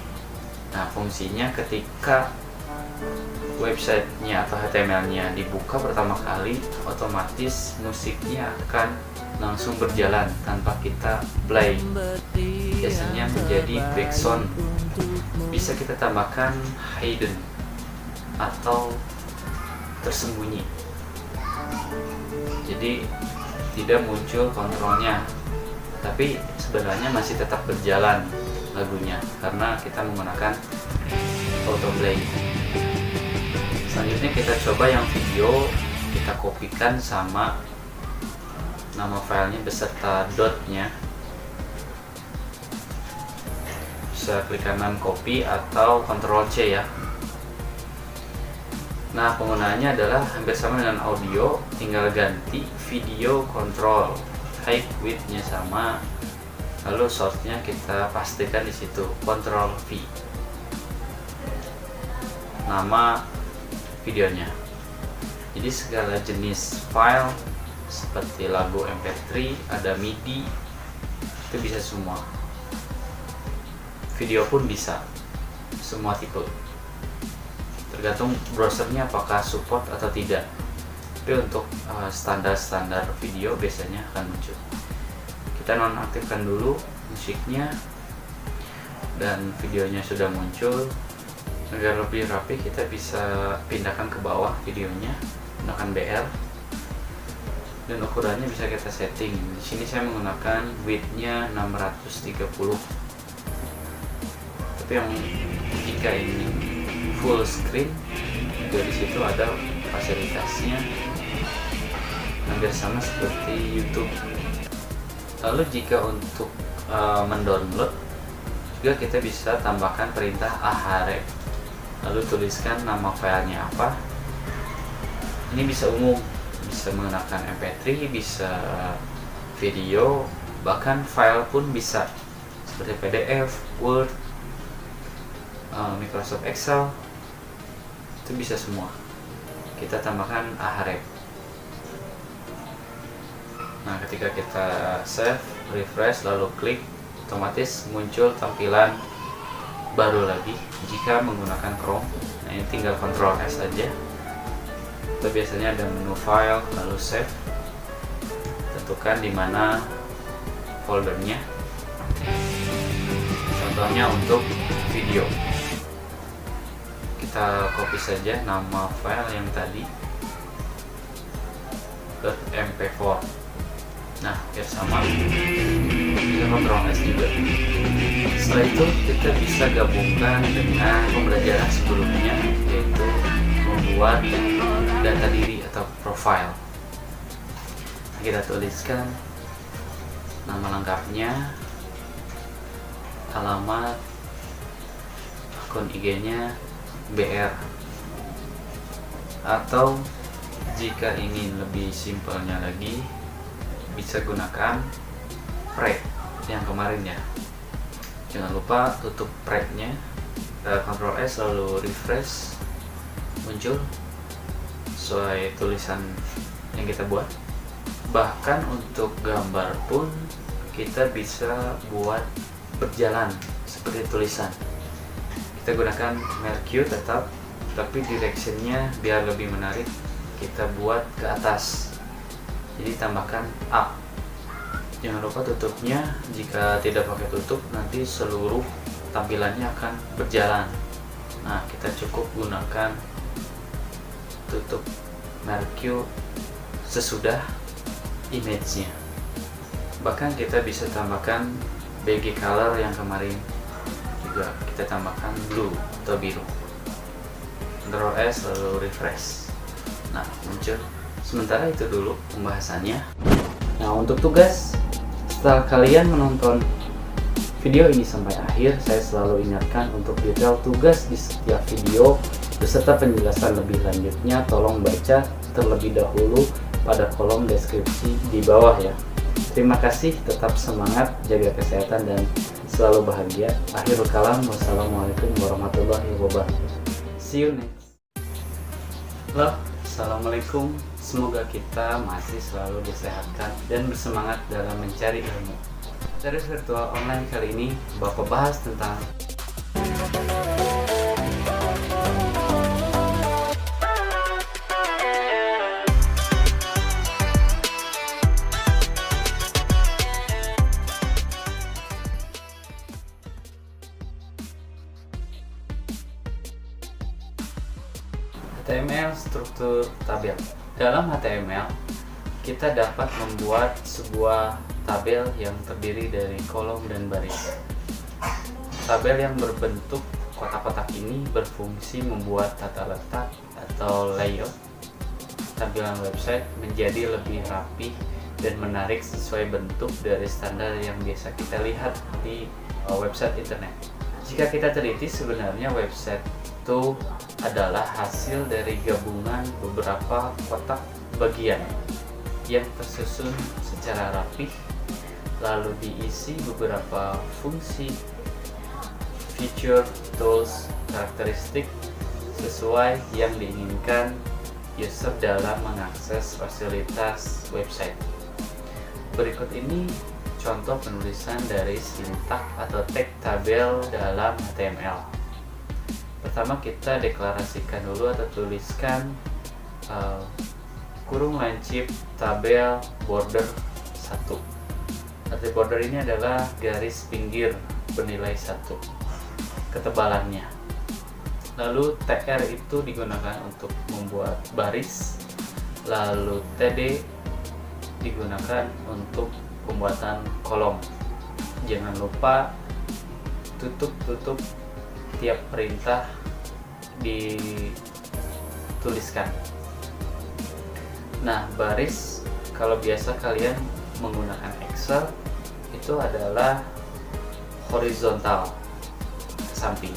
Nah, fungsinya ketika websitenya atau HTML-nya dibuka pertama kali, otomatis musiknya akan langsung berjalan tanpa kita play. Biasanya menjadi background. Bisa kita tambahkan hidden atau tersembunyi. Jadi tidak muncul kontrolnya, tapi sebenarnya masih tetap berjalan lagunya karena kita menggunakan autoplay. Selanjutnya kita coba yang video, kita kopikan sama nama filenya beserta dotnya. Bisa klik kanan copy atau Ctrl C ya. Nah, penggunaannya adalah hampir sama dengan audio, tinggal ganti video control, height width-nya sama, lalu source-nya kita pastikan di situ, Ctrl V. Nama videonya. Jadi segala jenis file seperti lagu MP3, ada MIDI, itu bisa semua. Video pun bisa, semua tipe. Tergantung browsernya apakah support atau tidak. Tapi untuk standar-standar video biasanya akan muncul. Kita nonaktifkan dulu musiknya dan videonya sudah muncul. Agar lebih rapi, kita bisa pindahkan ke bawah videonya, gunakan BR, dan ukurannya bisa kita setting. Di sini saya menggunakan width-nya 630. Tapi yang jika ini full screen, juga di situ ada fasilitasnya, hampir sama seperti YouTube. Lalu jika untuk mendownload juga kita bisa tambahkan perintah ahref. Lalu tuliskan nama filenya apa. Ini bisa umum, bisa menggunakan MP3, bisa video, bahkan file pun bisa seperti PDF, Word, Microsoft Excel, itu bisa semua. Kita tambahkan ahref. Nah, ketika kita save, refresh, lalu klik, otomatis muncul tampilan baru lagi jika menggunakan Chrome. Nah, ini tinggal Ctrl S saja. Itu biasanya ada menu file, lalu save, tentukan di mana foldernya. Contohnya untuk video, kita copy saja nama file yang tadi, .mp4. Nah, biar sama, kita Ctrl S juga. Setelah itu kita bisa gabungkan dengan pembelajaran sebelumnya, yaitu membuat data diri atau profile. Kita tuliskan nama lengkapnya, alamat, akun IG-nya, BR, atau jika ingin lebih simpelnya lagi bisa gunakan pre yang kemarin ya. Jangan lupa tutup pre-nya, Ctrl S lalu refresh, muncul sesuai tulisan yang kita buat. Bahkan untuk gambar pun kita bisa buat berjalan seperti tulisan. Kita gunakan Mercure tetap, tapi directionnya biar lebih menarik kita buat ke atas, jadi tambahkan up. Jangan lupa tutupnya, jika tidak pakai tutup nanti seluruh tampilannya akan berjalan. Nah, kita cukup gunakan tutup Mercure sesudah image-nya. Bahkan kita bisa tambahkan BG color yang kemarin juga, kita tambahkan blue atau biru. Ctrl S lalu refresh. Nah, muncul. Sementara itu dulu pembahasannya. Nah, untuk tugas, setelah kalian menonton video ini sampai akhir, saya selalu ingatkan untuk detail tugas di setiap video beserta penjelasan lebih lanjutnya. Tolong baca terlebih dahulu pada kolom deskripsi di bawah ya. Terima kasih, tetap semangat, jaga kesehatan dan selalu bahagia. Akhirul kalam, wassalamualaikum warahmatullahi wabarakatuh. See you next. Halo, assalamualaikum. Semoga kita masih selalu disehatkan dan bersemangat dalam mencari ilmu. Dari virtual online kali ini, Bapak bahas tentang HTML struktur tabel. Dalam HTML, kita dapat membuat sebuah tabel yang terdiri dari kolom dan baris. Tabel yang berbentuk kotak-kotak ini berfungsi membuat tata letak atau layout tampilan website menjadi lebih rapi dan menarik sesuai bentuk dari standar yang biasa kita lihat di website internet. Jika kita teliti, sebenarnya website itu adalah hasil dari gabungan beberapa kotak bagian yang tersusun secara rapih, lalu diisi beberapa fungsi, feature, tools, karakteristik sesuai yang diinginkan user dalam mengakses fasilitas website. Berikut ini contoh penulisan dari sintak atau tag tabel dalam HTML. Pertama, kita deklarasikan dulu atau tuliskan kurung lancip tabel border 1. Arti border ini adalah garis pinggir bernilai 1 ketebalannya. Lalu TR itu digunakan untuk membuat baris, lalu TD digunakan untuk pembuatan kolom. Jangan lupa tutup tiap perintah dituliskan. Nah, baris kalau biasa kalian menggunakan Excel itu adalah horizontal ke samping,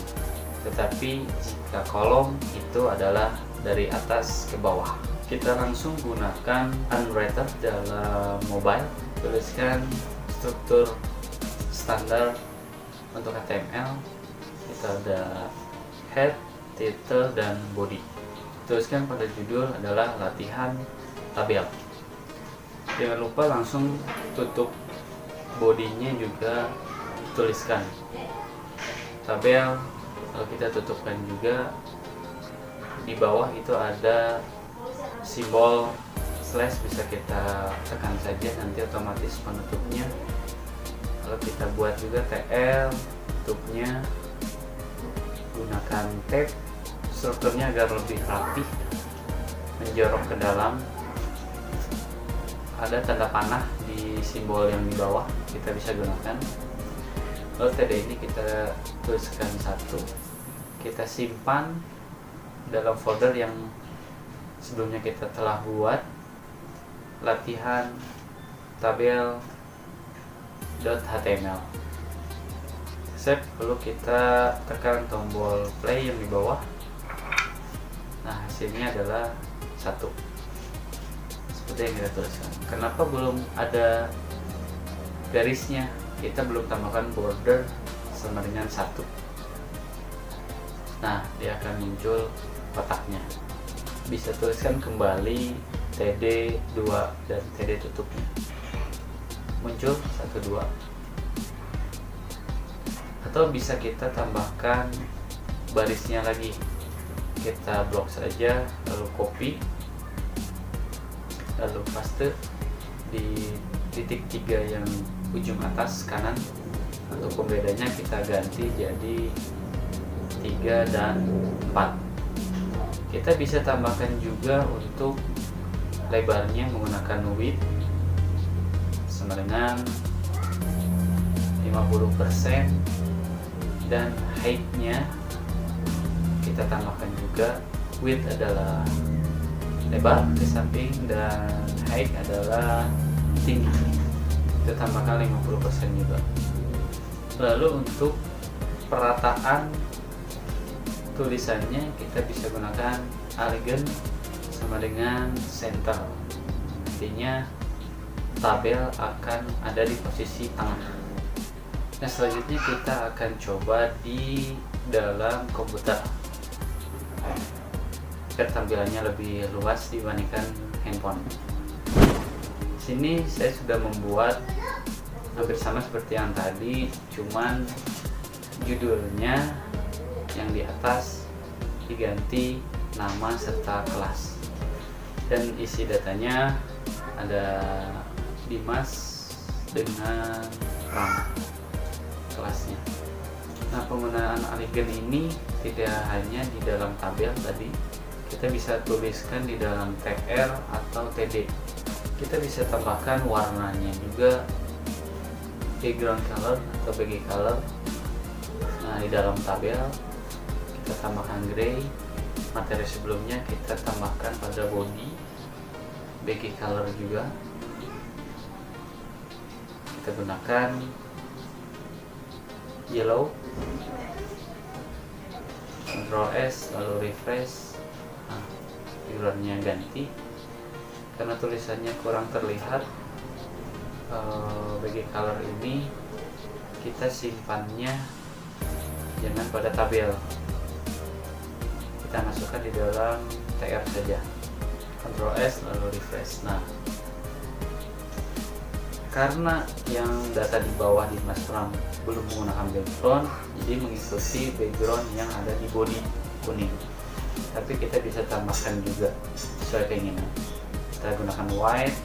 tetapi jika kolom itu adalah dari atas ke bawah. Kita langsung gunakan unwriter dalam mobile. Tuliskan struktur standar untuk HTML. Kita ada head, title, dan body. Tuliskan pada judul adalah latihan tabel. Jangan lupa langsung tutup bodinya juga tuliskan tabel. Kalau kita tutupkan juga di bawah itu ada simbol slash, bisa kita tekan saja nanti otomatis penutupnya. Kalau kita buat juga TL tutupnya, gunakan tab, strukturnya agar lebih rapi, menjorok ke dalam. Ada tanda panah di simbol yang di bawah, kita bisa gunakan. Lalu TD ini kita tuliskan 1, kita simpan dalam folder yang sebelumnya kita telah buat latihan tabel.html. Save, lalu kita tekan tombol play yang di bawah. Nah, hasilnya adalah 1 seperti yang kita tuliskan. Kenapa belum ada garisnya? Kita belum tambahkan border sama dengan 1. Nah, dia akan muncul kotaknya. Bisa tuliskan kembali TD 2 dan TD tutupnya. Muncul 1, 2. Atau bisa kita tambahkan barisnya lagi. Kita blok saja, lalu copy, lalu paste di titik 3 yang ujung atas kanan. Untuk pembedanya kita ganti jadi 3 dan 4. Kita bisa tambahkan juga untuk lebarnya menggunakan width sama dengan 50%, dan height-nya kita tambahkan juga. Width adalah lebar ke samping dan height adalah tinggi. Kita tambahkan 50% juga. Lalu untuk perataan tulisannya kita bisa gunakan align sama dengan center. Artinya tabel akan ada di posisi tengah. Nah, selanjutnya kita akan coba di dalam komputer agar tampilannya lebih luas dibandingkan handphone. Sini saya sudah membuat hampir sama seperti yang tadi, cuman judulnya yang di atas diganti nama serta kelas, dan isi datanya ada Dimas dengan RAM kelasnya. Nah, penggunaan align ini tidak hanya di dalam tabel tadi, kita bisa tuliskan di dalam TR atau TD. Kita bisa tambahkan warnanya juga, background color atau bagi color. Nah, di dalam tabel kita tambahkan gray. Materi sebelumnya kita tambahkan pada body, bagi color juga. Kita gunakan yellow, Ctrl S lalu refresh. Nah, backgroundnya ganti karena tulisannya kurang terlihat. Bagi color ini kita simpannya jangan pada tabel, kita masukkan di dalam TR saja. Ctrl S lalu refresh. Nah, karena yang data di bawah di Mas RAM belum menggunakan background, jadi mengikuti background yang ada di body kuning. Tapi kita bisa tambahkan juga sesuai keinginan. Kita gunakan white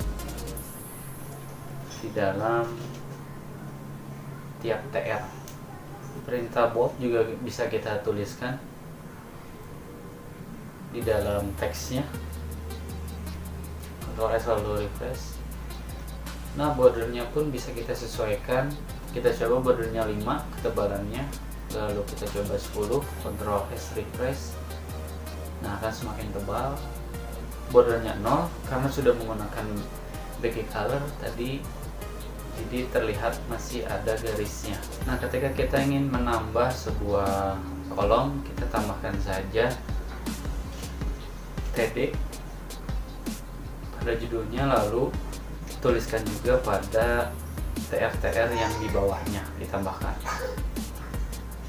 di dalam tiap TR. Perintah bold juga bisa kita tuliskan di dalam teksnya. Ctrl S lalu refresh. Nah, bordernya pun bisa kita sesuaikan. Kita coba bordernya 5 ketebalannya, lalu kita coba 10, Ctrl S refresh. Nah, akan semakin tebal. Bordernya 0 karena sudah menggunakan bagi color tadi, jadi terlihat masih ada garisnya. Nah, ketika kita ingin menambah sebuah kolom, kita tambahkan saja TD pada judulnya, lalu tuliskan juga pada TR-TR yang di bawahnya ditambahkan.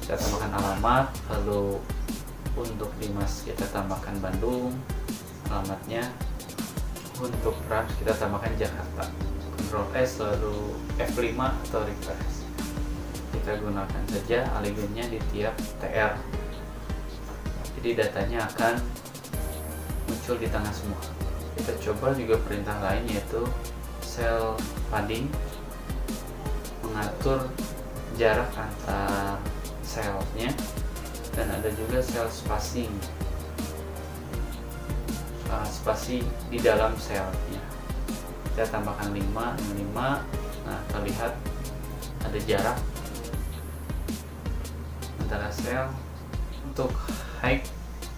Kita tambahkan alamat, lalu untuk Dimas kita tambahkan Bandung alamatnya. Untuk Rams kita tambahkan Jakarta. Ctrl S lalu F5 atau refresh. Kita gunakan saja alignnya di tiap TR. Jadi datanya akan muncul di tengah semua. Kita coba juga perintah lain, yaitu cell padding, mengatur jarak antar selnya, dan ada juga cell spacing, spasi di dalam selnya. Kita tambahkan 5 dengan 5. Nah, terlihat ada jarak antara sel. Untuk height,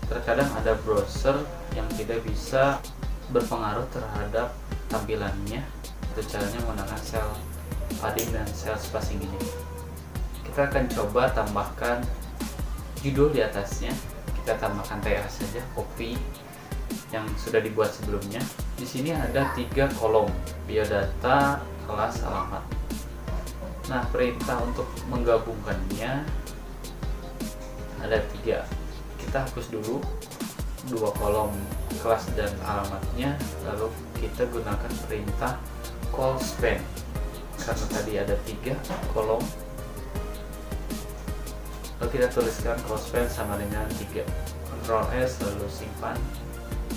terkadang ada browser yang tidak bisa berpengaruh terhadap tampilannya. Itu caranya menggunakan sel padding dan sel spacing ini. Kita akan coba tambahkan judul di atasnya. Kita tambahkan tr saja, copy yang sudah dibuat sebelumnya. Di sini ada 3 kolom, biodata, kelas, alamat. Nah, perintah untuk menggabungkannya ada 3. Kita hapus dulu 2 kolom kelas dan alamatnya, lalu kita gunakan perintah call span. Karena tadi ada 3 kolom, lalu kita tuliskan call span sama dengan 3. Ctrl S lalu simpan.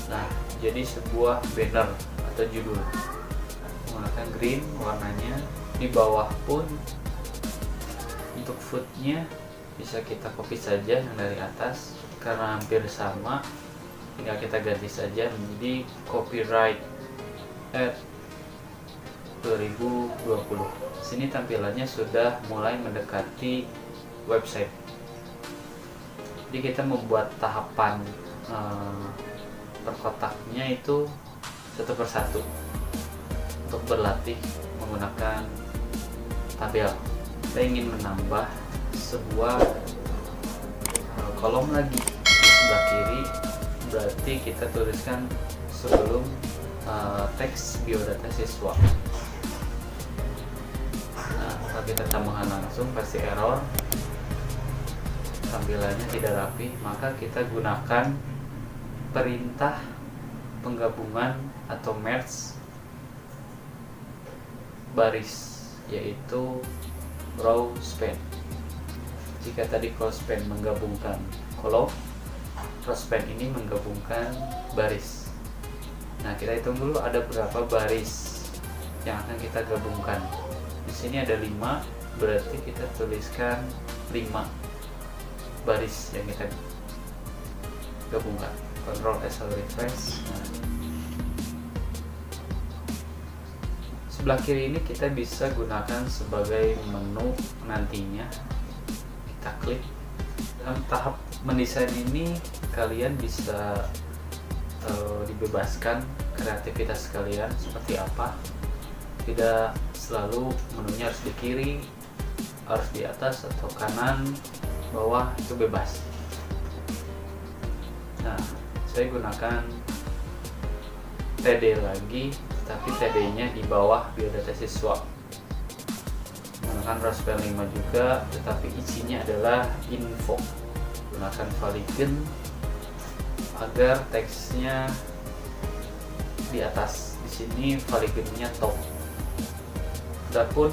Nah, jadi sebuah banner atau judul menggunakan green warnanya. Di bawah pun untuk footnya bisa kita copy saja yang dari atas karena hampir sama, tinggal kita ganti saja menjadi copyright at 2020. Sini tampilannya sudah mulai mendekati website. Jadi kita membuat tahapan per kotaknya itu satu persatu untuk berlatih menggunakan tabel. Kita ingin menambah sebuah kolom lagi di sebelah kiri, berarti kita tuliskan sebelum teks biodata siswa. Nah, kalau kita tambahkan langsung pasti error, tampilannya tidak rapi. Maka kita gunakan perintah penggabungan atau merge baris, yaitu row span. Jika tadi call span menggabungkan kolom, row span ini menggabungkan baris. Nah, kita hitung dulu ada berapa baris yang akan kita gabungkan. Di sini ada 5, berarti kita tuliskan 5 baris yang kita gabungkan. Ctrl S lalu refresh. Nah, sebelah kiri ini kita bisa gunakan sebagai menu nantinya. Kita klik. Dalam tahap mendesain ini kalian bisa dibebaskan kreativitas kalian seperti apa. Tidak selalu menunya harus di kiri, harus di atas atau kanan, bawah, itu bebas. Nah, saya gunakan TD lagi, tapi TD-nya di bawah biodata siswa. Gunakan Raspen 5 juga, tetapi isinya adalah info. Gunakan Polygon agar teksnya di atas. Di sini Polygon-nya top. Adapun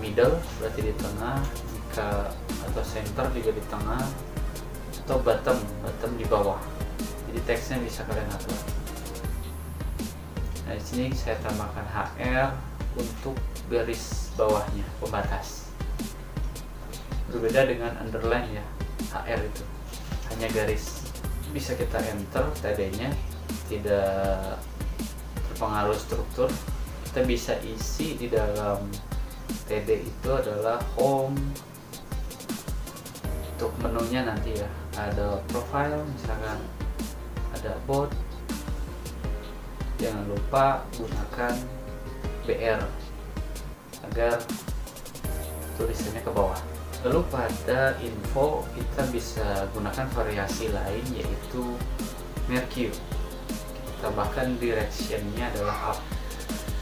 middle berarti di tengah, jika atau center juga di tengah, atau bottom di bawah. Jadi teksnya bisa kalian atur. Nah, di sini saya tambahkan HR untuk garis bawahnya, pembatas. Berbeda dengan underline ya, HR itu hanya garis. Bisa kita enter TD-nya, tidak terpengaruh struktur. Kita bisa isi di dalam TD itu adalah home. Untuk menunya nanti ya, ada profile misalkan, ada about. Jangan lupa gunakan BR agar tulisannya ke bawah. Lalu pada info kita bisa gunakan variasi lain, yaitu Mercure. Tambahkan directionnya adalah up.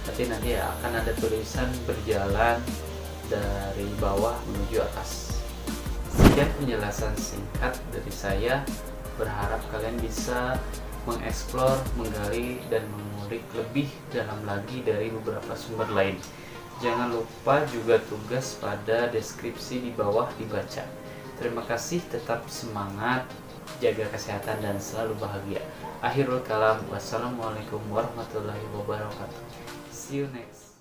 Berarti nanti ya akan ada tulisan berjalan dari bawah menuju atas. Sekian penjelasan singkat dari saya. Berharap kalian bisa mengeksplor, menggali, dan mengulik lebih dalam lagi dari beberapa sumber lain. Jangan lupa juga tugas pada deskripsi di bawah dibaca. Terima kasih, tetap semangat, jaga kesehatan, dan selalu bahagia. Akhirul kalam, wassalamualaikum warahmatullahi wabarakatuh. See you next.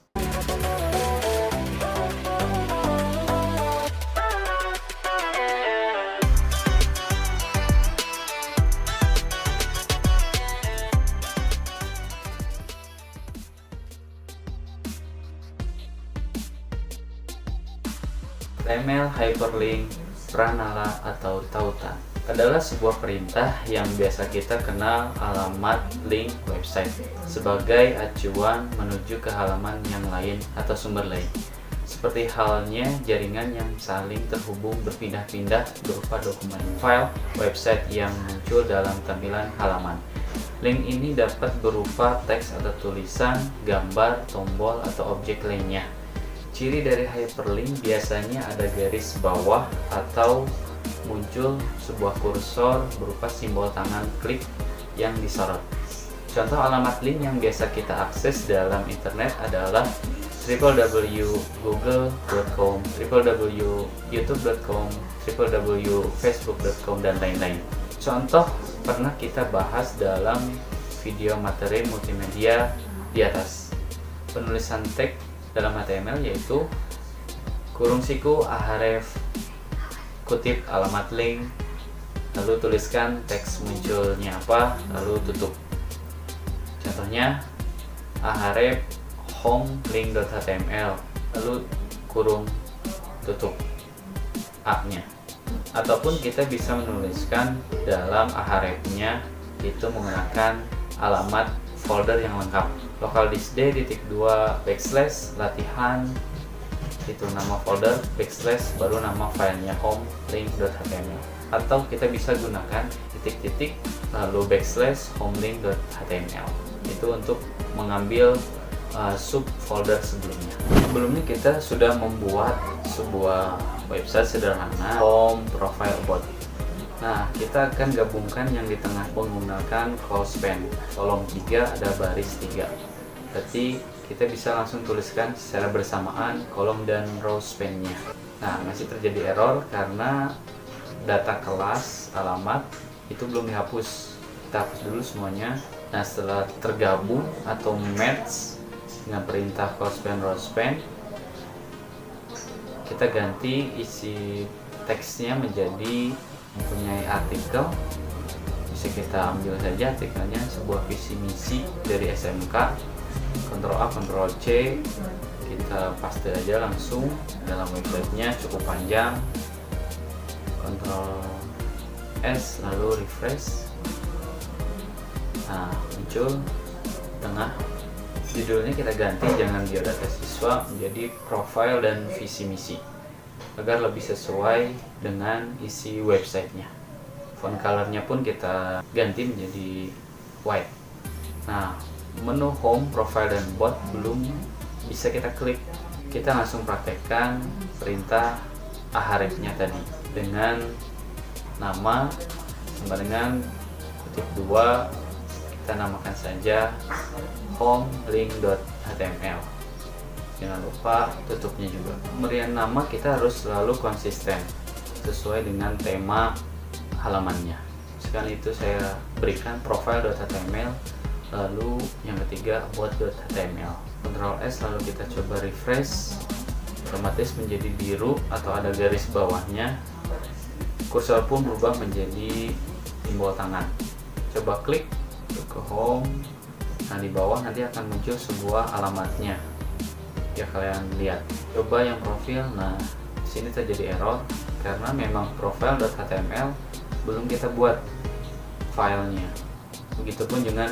Email, hyperlink, pranala, atau tautan. adalah sebuah perintah yang biasa kita kenal alamat link website sebagai acuan menuju ke halaman yang lain atau sumber lain. Seperti halnya jaringan yang saling terhubung berpindah-pindah berupa dokumen file website yang muncul dalam tampilan halaman. Link ini dapat berupa teks atau tulisan, gambar, tombol, atau objek lainnya. Ciri dari hyperlink biasanya ada garis bawah atau muncul sebuah kursor berupa simbol tangan klik yang disorot. Contoh alamat link yang biasa kita akses dalam internet adalah www.google.com, www.youtube.com, www.facebook.com, dan lain-lain. Contoh pernah kita bahas dalam video materi multimedia di atas. Penulisan teks dalam HTML yaitu kurung siku ahref kutip alamat link, lalu tuliskan teks munculnya apa, lalu tutup. Contohnya ahref home link.html, lalu kurung tutup a-nya. Ataupun kita bisa menuliskan dalam ahrefnya itu menggunakan alamat folder yang lengkap, local disk D.2 / latihan, itu nama folder / baru nama filenya home link.html. Atau kita bisa gunakan titik-titik lalu / home link.html, itu untuk mengambil subfolder sebelumnya. Sebelumnya kita sudah membuat sebuah website sederhana home profile about. Nah, kita akan gabungkan yang di tengah menggunakan close span, kolom 3 ada baris 3. Berarti kita bisa langsung tuliskan secara bersamaan kolom dan row span-nya. Nah, masih terjadi error karena data kelas alamat itu belum dihapus. Kita hapus dulu semuanya. Nah, setelah tergabung atau match dengan perintah close span row span, kita ganti isi teksnya menjadi mempunyai artikel. Bisa kita ambil saja artikelnya, sebuah visi misi dari SMK. Ctrl A, Ctrl C, kita paste aja langsung dalam websitenya, cukup panjang. Ctrl S, lalu refresh. Nah, muncul tengah. Judulnya kita ganti, jangan biodata siswa, menjadi profile dan visi misi, agar lebih sesuai dengan isi websitenya. Font colornya pun kita ganti menjadi white. Nah, menu home, profile, dan bot belum bisa kita klik. Kita langsung praktekkan perintah ahrefnya tadi dengan nama sama dengan kutip 2, kita namakan saja home link.html. Jangan lupa tutupnya juga. Pemberian nama kita harus selalu konsisten sesuai dengan tema halamannya. Sekali itu saya berikan profile.html, lalu yang ketiga about.html. Ctrl S, lalu kita coba refresh. Otomatis menjadi biru atau ada garis bawahnya. Kursor pun berubah menjadi simbol tangan. Coba klik ke home. Nah, di bawah nanti akan muncul sebuah alamatnya. Ya, kalian lihat. Coba yang profil. Nah, di sini terjadi error karena memang profile.html belum kita buat filenya. Begitupun dengan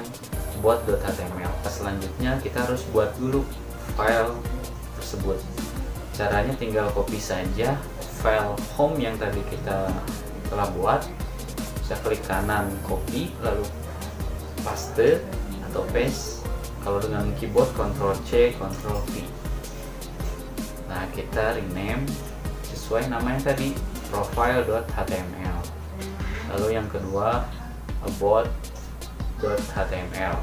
bot.html. Selanjutnya kita harus buat dulu file tersebut. Caranya tinggal copy saja file home yang tadi kita telah buat. Bisa klik kanan copy, lalu paste atau paste. Kalau dengan keyboard Ctrl C, Ctrl V. Nah, kita rename sesuai namanya tadi, profile.html. Lalu yang kedua about.html.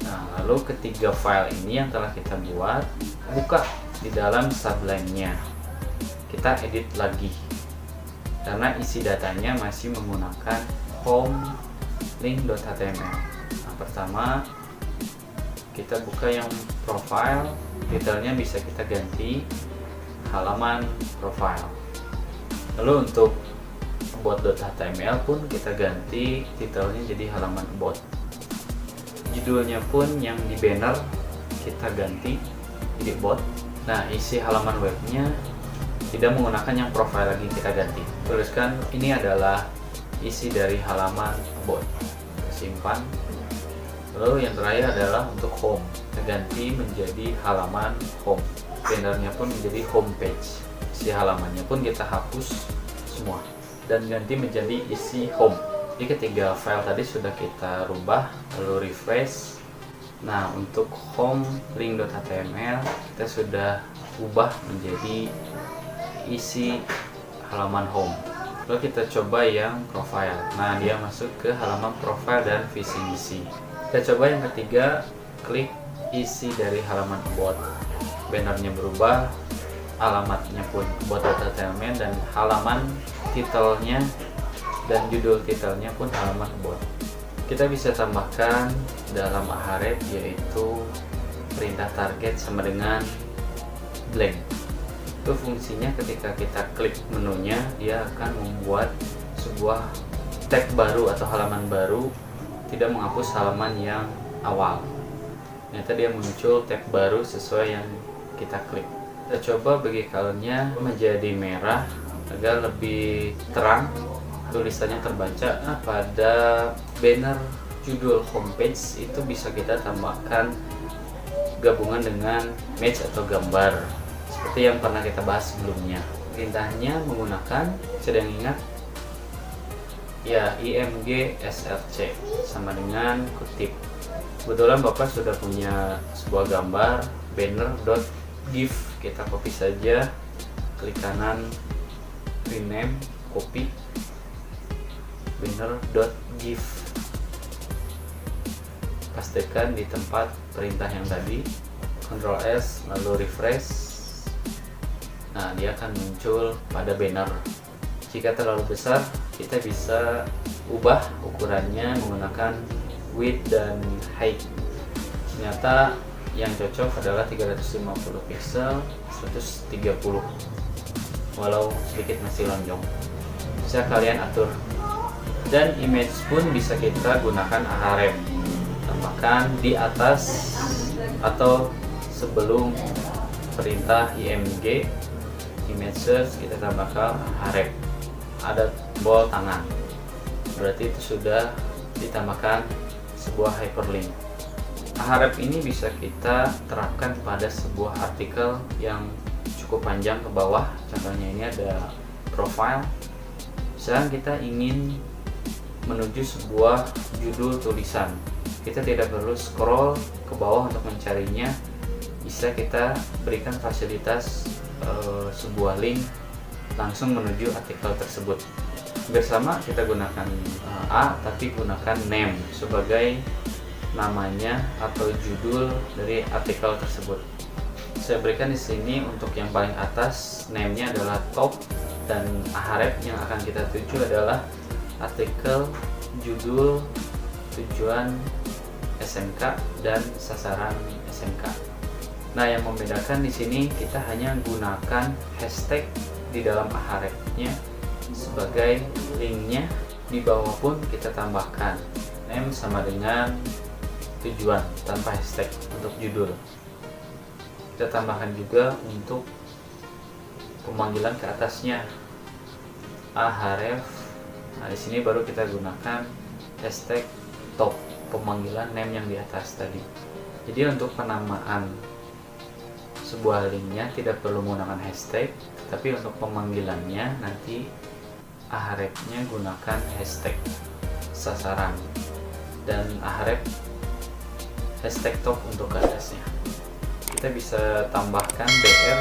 Nah, lalu ketiga file ini yang telah kita buat, buka di dalam subline-nya. Kita edit lagi karena isi datanya masih menggunakan home link.html. Nah, pertama kita buka yang profile, detailnya bisa kita ganti halaman profile. Lalu untuk about.html pun kita ganti titelnya jadi halaman about. Judulnya pun yang di banner kita ganti jadi about. Nah, isi halaman webnya tidak menggunakan yang profile lagi, kita ganti. Tuliskan ini adalah isi dari halaman about, simpan. Lalu yang terakhir adalah untuk home, kita ganti menjadi halaman home. Bannernya pun menjadi home page, isi halamannya pun kita hapus semua dan ganti menjadi isi home. Jadi ketiga file tadi sudah kita rubah, lalu refresh. Nah, untuk home link.html kita sudah ubah menjadi isi halaman home. Lalu kita coba yang profile. Nah, dia masuk ke halaman profile dan visi misi. Kita coba yang ketiga, klik isi dari halaman about. Bannernya berubah, alamatnya pun about.html, dan halaman titelnya dan judul titelnya pun halaman about. Kita bisa tambahkan dalam Ahref, yaitu perintah target sama dengan blank. Itu fungsinya ketika kita klik menunya, dia akan membuat sebuah tag baru atau halaman baru, tidak menghapus halaman yang awal. Ternyata dia muncul tag baru sesuai yang kita klik. Kita coba bagi colornya menjadi merah agar lebih terang, tulisannya terbaca. Nah, pada banner judul homepage itu bisa kita tambahkan gabungan dengan image atau gambar seperti yang pernah kita bahas sebelumnya. Perintahnya menggunakan, sedang ingat ya, img src sama dengan kutip. Kebetulan Bapak sudah punya sebuah gambar banner.gif, kita copy saja, klik kanan, rename, copy, banner.gif, pastikan di tempat perintah yang tadi, Ctrl S lalu refresh. Nah, dia akan muncul pada banner. Jika terlalu besar, kita bisa ubah ukurannya menggunakan width dan height. Ternyata yang cocok adalah 350 pixel 130, walau sedikit masih lonjong, bisa kalian atur. Dan image pun bisa kita gunakan Ahref, tambahkan di atas atau sebelum perintah img image search, kita tambahkan Ahref, ada tombol tangan, berarti itu sudah ditambahkan sebuah hyperlink. Ahref ini bisa kita terapkan pada sebuah artikel yang cukup panjang ke bawah. Contohnya ini ada profile. Misalnya kita ingin menuju sebuah judul tulisan, kita tidak perlu scroll ke bawah untuk mencarinya. Bisa kita berikan fasilitas sebuah link langsung menuju artikel tersebut. Bersama kita gunakan A, tapi gunakan name sebagai namanya atau judul dari artikel tersebut. Saya berikan di sini untuk yang paling atas, name-nya adalah top, dan Ahref yang akan kita tuju adalah artikel, judul, tujuan SMK dan sasaran SMK. Nah, yang membedakan di sini kita hanya gunakan hashtag di dalam Ahref-nya sebagai linknya. Di bawah pun kita tambahkan name sama dengan tujuan tanpa hashtag untuk judul. Kita tambahkan juga untuk pemanggilan ke atasnya Ahref. Nah, di sini baru kita gunakan hashtag top, pemanggilan name yang di atas tadi. Jadi untuk penamaan sebuah linknya tidak perlu menggunakan hashtag, tapi untuk pemanggilannya nanti Ahref-nya gunakan hashtag sasaran dan Ahref hashtag top untuk ke atasnya. Kita bisa tambahkan BR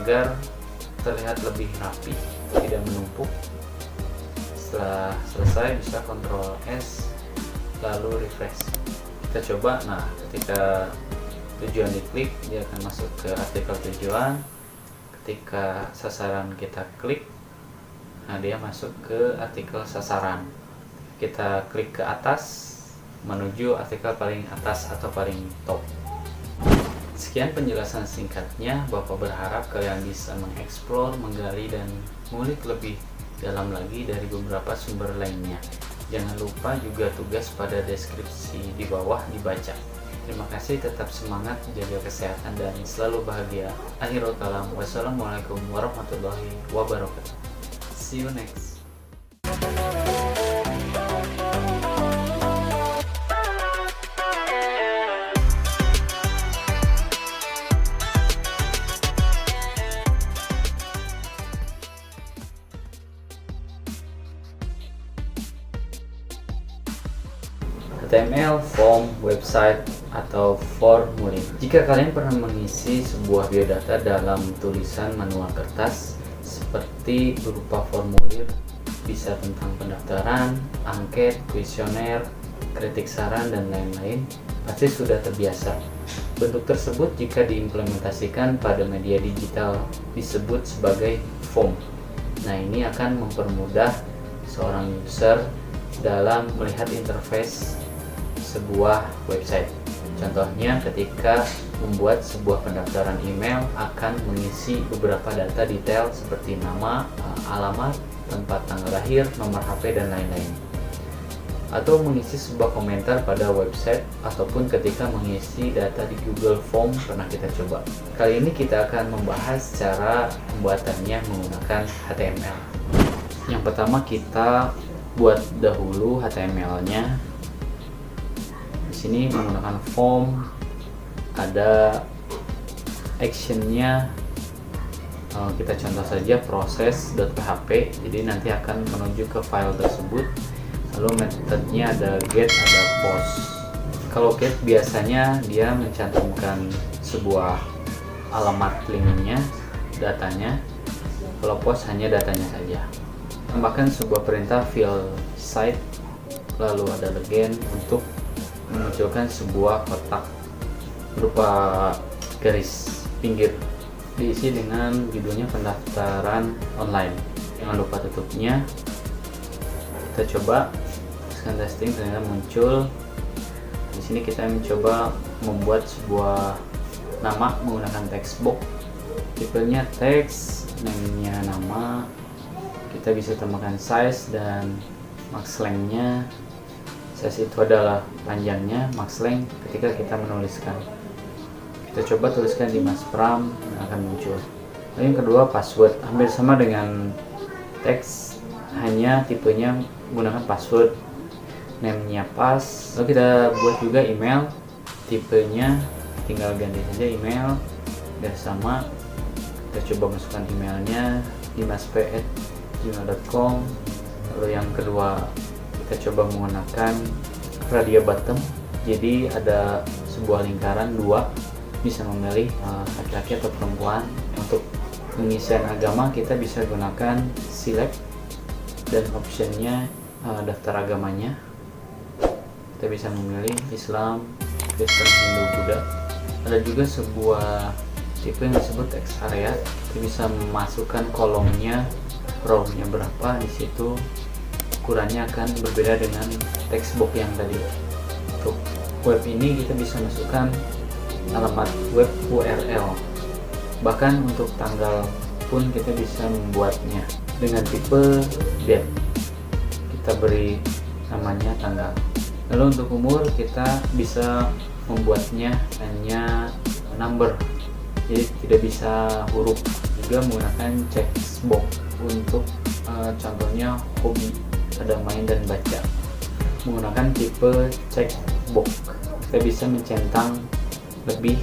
agar terlihat lebih rapi, tidak menumpuk. Setelah selesai bisa Ctrl S lalu refresh. Kita coba. Nah, ketika tujuan diklik, dia akan masuk ke artikel tujuan. Ketika sasaran kita klik, nah dia masuk ke artikel sasaran. Kita klik ke atas menuju artikel paling atas atau paling top. Sekian penjelasan singkatnya. Bapak berharap kalian bisa mengeksplor, menggali, dan mengulik lebih dalam lagi dari beberapa sumber lainnya. Jangan lupa juga tugas pada deskripsi di bawah dibaca. Terima kasih, tetap semangat, jaga kesehatan, dan selalu bahagia. Akhirul kalam. Wassalamualaikum warahmatullahi wabarakatuh. See you next. HTML, form, website, atau formulir. Jika kalian pernah mengisi sebuah biodata dalam tulisan manual kertas, seperti berupa formulir, bisa tentang pendaftaran, angket, kuesioner, kritik saran, dan lain-lain, pasti sudah terbiasa. Bentuk tersebut jika diimplementasikan pada media digital disebut sebagai form. Nah, ini akan mempermudah seorang user dalam melihat interface sebuah website. Contohnya ketika membuat sebuah pendaftaran email akan mengisi beberapa data detail seperti nama, alamat, tempat tanggal lahir, nomor HP, dan lain-lain. Atau mengisi sebuah komentar pada website ataupun ketika mengisi data di Google Form pernah kita coba. Kali ini kita akan membahas cara pembuatannya menggunakan HTML. Yang pertama kita buat dahulu HTML-nya. Di sini menggunakan form, ada actionnya, kita contoh saja proses.php, jadi nanti akan menuju ke file tersebut. Lalu metodenya ada get, ada post. Kalau get biasanya dia mencantumkan sebuah alamat linknya, datanya. Kalau post hanya datanya saja. Tambahkan sebuah perintah fill site, lalu ada legend untuk memunculkan sebuah kotak berupa garis pinggir, diisi dengan judulnya pendaftaran online. Jangan lupa tutupnya. Kita coba tekan testing, ternyata muncul. Di sini kita mencoba membuat sebuah nama menggunakan text box, tipenya teks, name-nya nama. Kita bisa tambahkan size dan max length-nya. Size itu adalah panjangnya, max length ketika kita menuliskan. Kita coba tuliskan di Mas Pram, akan muncul. Lalu yang kedua password, hampir sama dengan teks, hanya tipenya menggunakan password. Name-nya pas. Lalu kita buat juga email, tipenya tinggal ganti saja email, dan sama. Kita coba masukkan emailnya dimasp@gmail.com. Lalu yang kedua kita coba menggunakan radio button, jadi ada sebuah lingkaran dua, bisa memilih laki-laki atau perempuan. Untuk pengisian agama kita bisa gunakan select, dan optionnya daftar agamanya. Kita bisa memilih Islam, Kristen, Hindu, Buddha. Ada juga sebuah tipe yang disebut text area, kita bisa memasukkan kolomnya, row-nya berapa, di situ ukurannya akan berbeda dengan text box yang tadi. Untuk web ini kita bisa masukkan alamat web URL, bahkan untuk tanggal pun kita bisa membuatnya dengan tipe date. Kita beri namanya tanggal. Lalu untuk umur kita bisa membuatnya hanya number, jadi tidak bisa huruf. Juga menggunakan text box untuk contohnya hobi, ada main dan baca. Menggunakan tipe checkbox, kita bisa mencentang lebih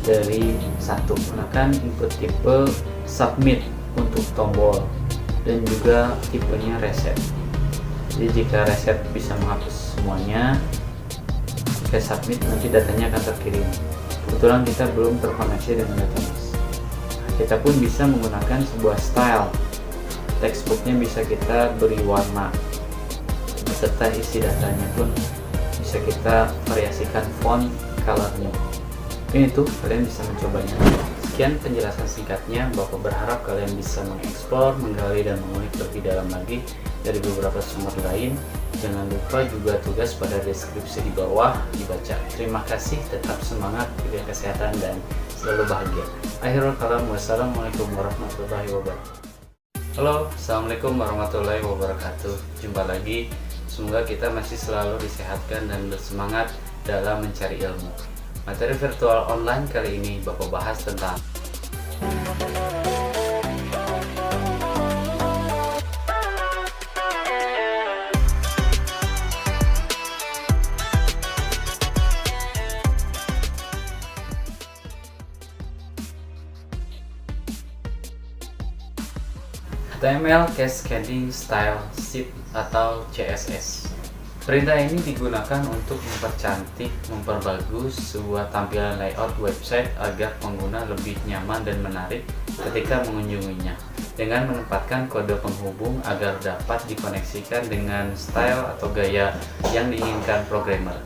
dari satu. Menggunakan input tipe submit untuk tombol, dan juga tipenya reset. Jadi jika reset bisa menghapus semuanya, jika submit nanti datanya akan terkirim. Kebetulan kita belum terkoneksi dengan database. Kita pun bisa menggunakan sebuah style. Textbooknya bisa kita beri warna, beserta isi datanya pun bisa kita variasikan font, colornya. Ini tuh kalian bisa mencobanya. Sekian penjelasan singkatnya. Bapak berharap kalian bisa mengeksplor, menggali, dan mengulik lebih dalam lagi dari beberapa sumber lain. Jangan lupa juga tugas pada deskripsi di bawah dibaca. Terima kasih, tetap semangat, jaga kesehatan, dan selalu bahagia. Akhirul kalam, wassalamualaikum warahmatullahi wabarakatuh. Halo, assalamualaikum warahmatullahi wabarakatuh. Jumpa lagi. Semoga kita masih selalu disehatkan dan bersemangat dalam mencari ilmu. Materi virtual online kali ini Bapak bahas tentang HTML Cascading Style Sheet atau CSS. Perintah ini digunakan untuk mempercantik, memperbagus sebuah tampilan layout website agar pengguna lebih nyaman dan menarik ketika mengunjunginya, dengan menempatkan kode penghubung agar dapat dikoneksikan dengan style atau gaya yang diinginkan programmer.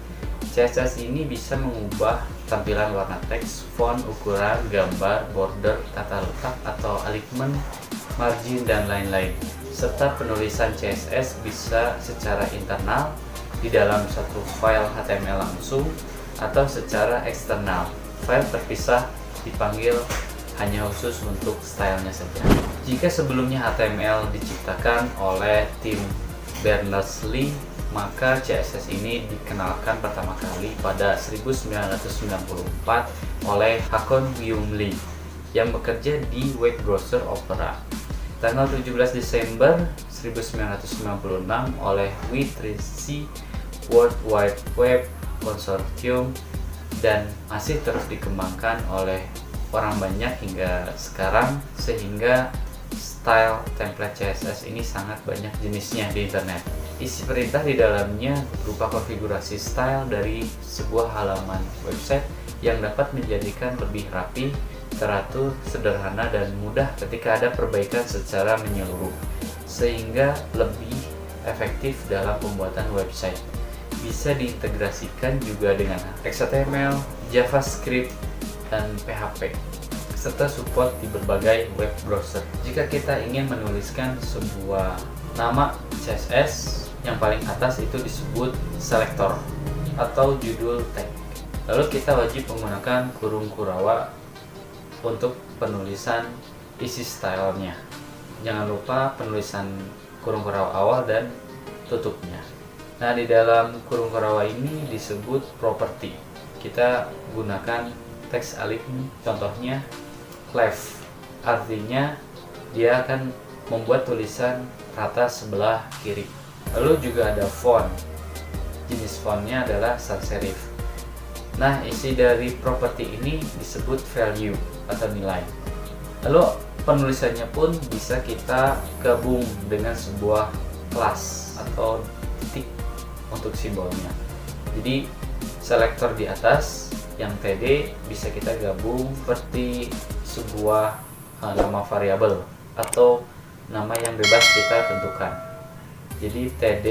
CSS ini bisa mengubah tampilan warna teks, font, ukuran, gambar, border, tata letak atau alignment, margin, dan lain-lain. Serta penulisan CSS bisa secara internal di dalam satu file HTML langsung atau secara eksternal. File terpisah dipanggil hanya khusus untuk stylenya saja. Jika sebelumnya HTML diciptakan oleh tim Berners-Lee, maka CSS ini dikenalkan pertama kali pada 1994 oleh Hakon Byung Lee yang bekerja di web browser Opera. Tanggal 17 Desember 1996 oleh W3C World Wide Web Consortium dan masih terus dikembangkan oleh orang banyak hingga sekarang, sehingga style template CSS ini sangat banyak jenisnya di internet. Isi perintah di dalamnya berupa konfigurasi style dari sebuah halaman website yang dapat menjadikan lebih rapi, teratur, sederhana, dan mudah ketika ada perbaikan secara menyeluruh, sehingga lebih efektif dalam pembuatan website. Bisa diintegrasikan juga dengan HTML, JavaScript, dan PHP, serta support di berbagai web browser. Jika kita ingin menuliskan sebuah nama CSS, yang paling atas itu disebut selektor atau judul tag. Lalu kita wajib menggunakan kurung kurawa untuk penulisan isi stylenya. Jangan lupa penulisan kurung kurawa awal dan tutupnya. Nah, di dalam kurung kurawa ini disebut property. Kita gunakan teks alignment, contohnya left, artinya dia akan membuat tulisan rata sebelah kiri. Lalu juga ada font, jenis fontnya adalah sans serif. Nah, isi dari property ini disebut value atau nilai. Lalu penulisannya pun bisa kita gabung dengan sebuah kelas atau titik untuk simbolnya. Jadi selektor di atas yang TD bisa kita gabung seperti sebuah nama variabel atau nama yang bebas kita tentukan. Jadi TD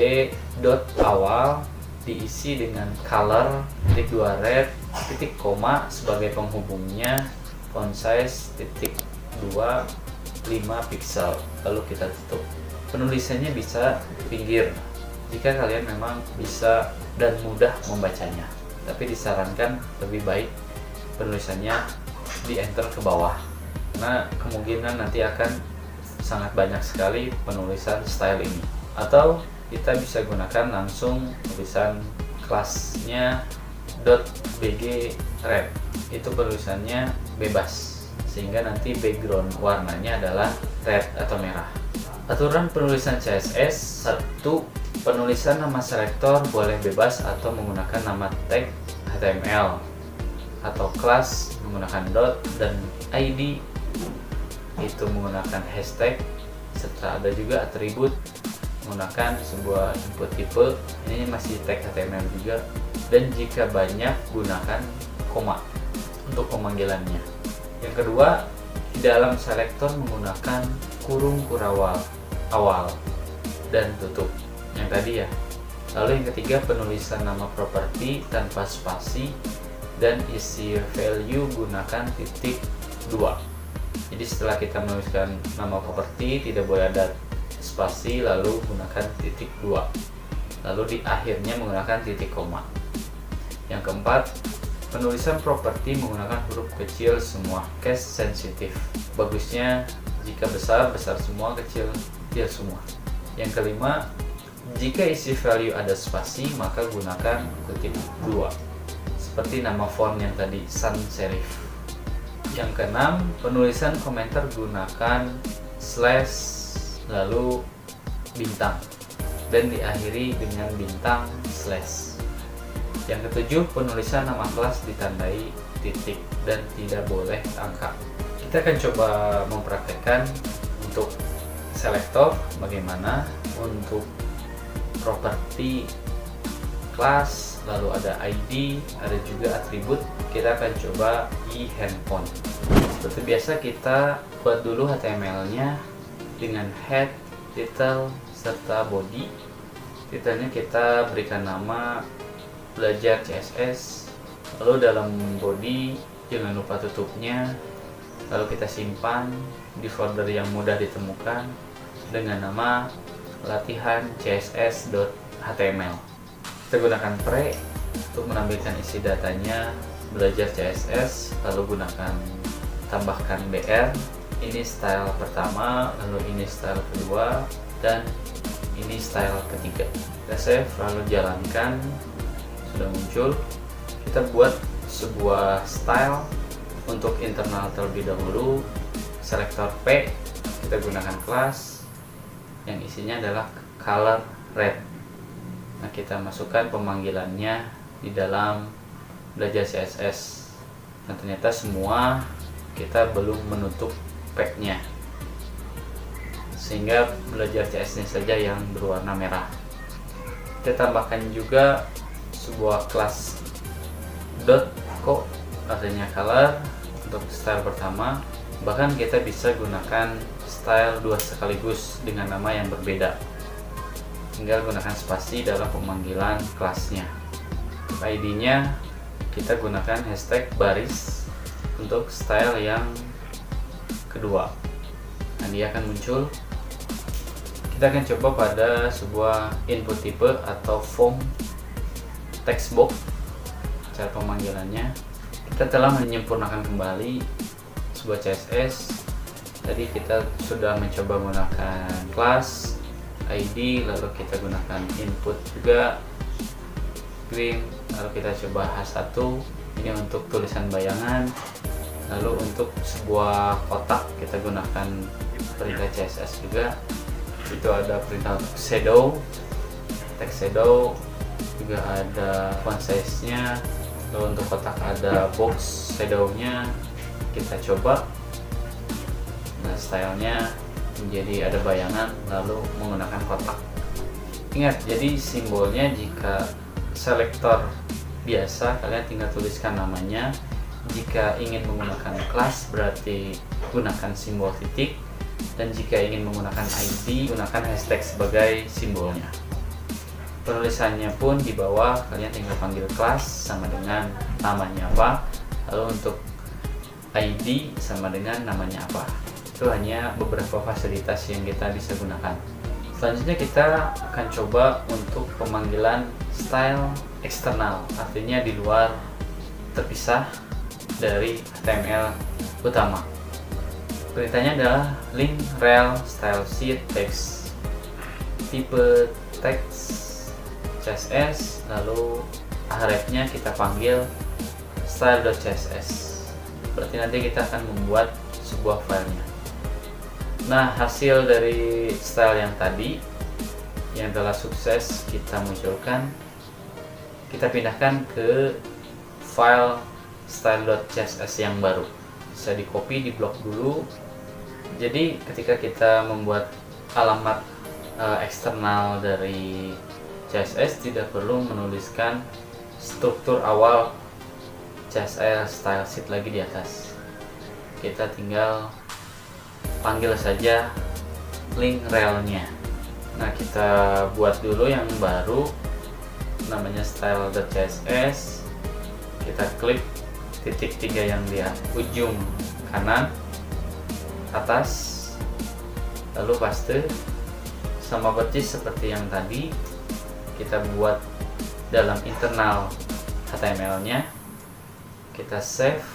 dot awal diisi dengan color, titik 2 red, titik koma sebagai penghubungnya, font size titik 2 5 pixel, lalu kita tutup. Penulisannya bisa pinggir jika kalian memang bisa dan mudah membacanya, tapi disarankan lebih baik penulisannya di enter ke bawah, karena kemungkinan nanti akan sangat banyak sekali penulisan style ini. Atau kita bisa gunakan langsung tulisan kelasnya .bg red, itu penulisannya bebas sehingga nanti background warnanya adalah red atau merah. Aturan penulisan CSS: 1. Penulisan nama selektor boleh bebas atau menggunakan nama tag HTML atau kelas menggunakan dot, dan ID itu menggunakan hashtag, serta ada juga atribut menggunakan sebuah input tipe, ini masih tag HTML juga, dan jika banyak gunakan koma untuk pemanggilannya. Yang kedua, di dalam selektor menggunakan kurung kurawa awal dan tutup yang tadi ya. Lalu yang ketiga, penulisan nama properti tanpa spasi dan isi value gunakan titik 2. Jadi setelah kita menuliskan nama properti tidak boleh ada spasi, lalu gunakan titik 2, lalu di akhirnya menggunakan titik koma. Yang keempat, penulisan properti menggunakan huruf kecil semua, case sensitive. Bagusnya jika besar semua, kecil semua. Yang kelima, jika isi value ada spasi maka gunakan kutip 2 seperti nama font yang tadi, sans serif. Yang keenam, penulisan komentar gunakan slash lalu bintang dan diakhiri dengan bintang slash. Yang ketujuh, penulisan nama kelas ditandai titik dan tidak boleh angka. Kita akan coba mempraktekkan untuk selektor bagaimana, untuk properti class, lalu ada ID, ada juga atribut. Kita akan coba di handphone. Seperti biasa, kita buat dulu HTML-nya dengan head, title, serta body. Titelnya kita berikan nama belajar CSS, lalu dalam body jangan lupa tutupnya, lalu kita simpan di folder yang mudah ditemukan dengan nama latihan css.html. Kita gunakan pre untuk menampilkan isi datanya belajar CSS, lalu gunakan tambahkan BR. Ini style pertama, lalu ini style kedua, dan ini style ketiga. Kita save lalu jalankan. Sudah muncul. Kita buat sebuah style untuk internal terlebih dahulu. Selektor P, kita gunakan class yang isinya adalah color red. Nah, kita masukkan pemanggilannya di dalam belajar CSS. Nah, ternyata semua kita belum menutup P-nya, sehingga belajar CSS-nya saja yang berwarna merah. Kita tambahkan juga sebuah kelas .co, artinya color untuk style pertama. Bahkan kita bisa gunakan style dua sekaligus dengan nama yang berbeda. Tinggal gunakan spasi dalam pemanggilan kelasnya. ID-nya kita gunakan hashtag baris untuk style yang kedua. Nah, dia akan muncul. Kita akan coba pada sebuah input type atau form text box. Cara pemanggilannya, kita telah menyempurnakan kembali sebuah CSS. Tadi kita sudah mencoba menggunakan class, ID, lalu kita gunakan input juga green, lalu kita coba H1, ini untuk tulisan bayangan. Lalu untuk sebuah kotak kita gunakan perintah CSS juga. Itu ada perintah shadow, text shadow, juga ada font size-nya. Lalu untuk kotak ada box shadow-nya. Kita coba. Nah, stylenya menjadi ada bayangan lalu menggunakan kotak. Ingat, jadi simbolnya jika selektor biasa kalian tinggal tuliskan namanya. Jika ingin menggunakan kelas berarti gunakan simbol titik, dan jika ingin menggunakan ID gunakan hashtag sebagai simbolnya. Penulisannya pun di bawah kalian tinggal panggil kelas sama dengan namanya apa, lalu untuk ID sama dengan namanya apa. Itu hanya beberapa fasilitas yang kita bisa gunakan. Selanjutnya kita akan coba untuk pemanggilan style eksternal, artinya di luar, terpisah dari HTML utama. Perintahnya adalah link rel style sheet text, tipe text CSS, lalu hrefnya kita panggil style.css. Berarti nanti kita akan membuat sebuah filenya. Nah, hasil dari style yang tadi yang telah sukses kita munculkan, kita pindahkan ke file style.css yang baru. Bisa di copy, di blok dulu. Jadi ketika kita membuat alamat eksternal dari CSS, tidak perlu menuliskan struktur awal CSS style sheet lagi di atas. Kita tinggal panggil saja link relnya. Nah, kita buat dulu yang baru, namanya style.css. Kita klik titik 3 yang di ujung kanan atas, lalu paste sama persis seperti yang tadi. Kita buat dalam internal HTML-nya, kita save,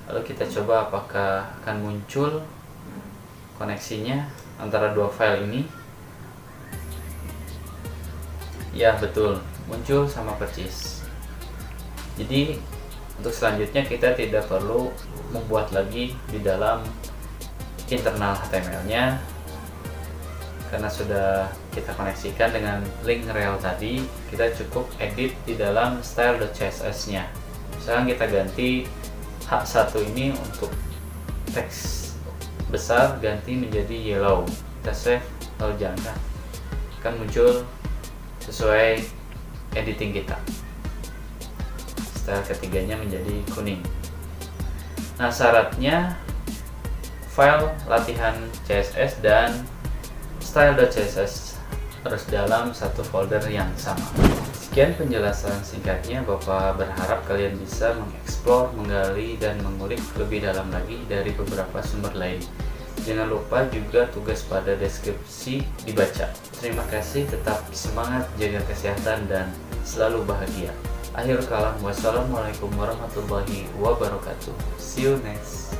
lalu kita coba apakah akan muncul koneksinya antara dua file ini. Ya, betul, muncul sama persis. Jadi untuk selanjutnya kita tidak perlu membuat lagi di dalam internal HTML-nya, karena sudah kita koneksikan dengan link rel tadi. Kita cukup edit di dalam style.css-nya. Sekarang kita ganti H1 ini untuk teks besar, ganti menjadi yellow. Kita save lalu jalankan, akan muncul sesuai editing kita. Style ketiganya menjadi kuning. Nah, syaratnya file latihan CSS dan style.css harus dalam satu folder yang sama. Sekian penjelasan singkatnya. Bapak berharap kalian bisa mengeksplor, menggali, dan mengulik lebih dalam lagi dari beberapa sumber lain. Jangan lupa juga tugas pada deskripsi dibaca. Terima kasih, tetap semangat, jaga kesehatan, dan selalu bahagia. Akhir kalam, wassalamualaikum warahmatullahi wabarakatuh. See you next.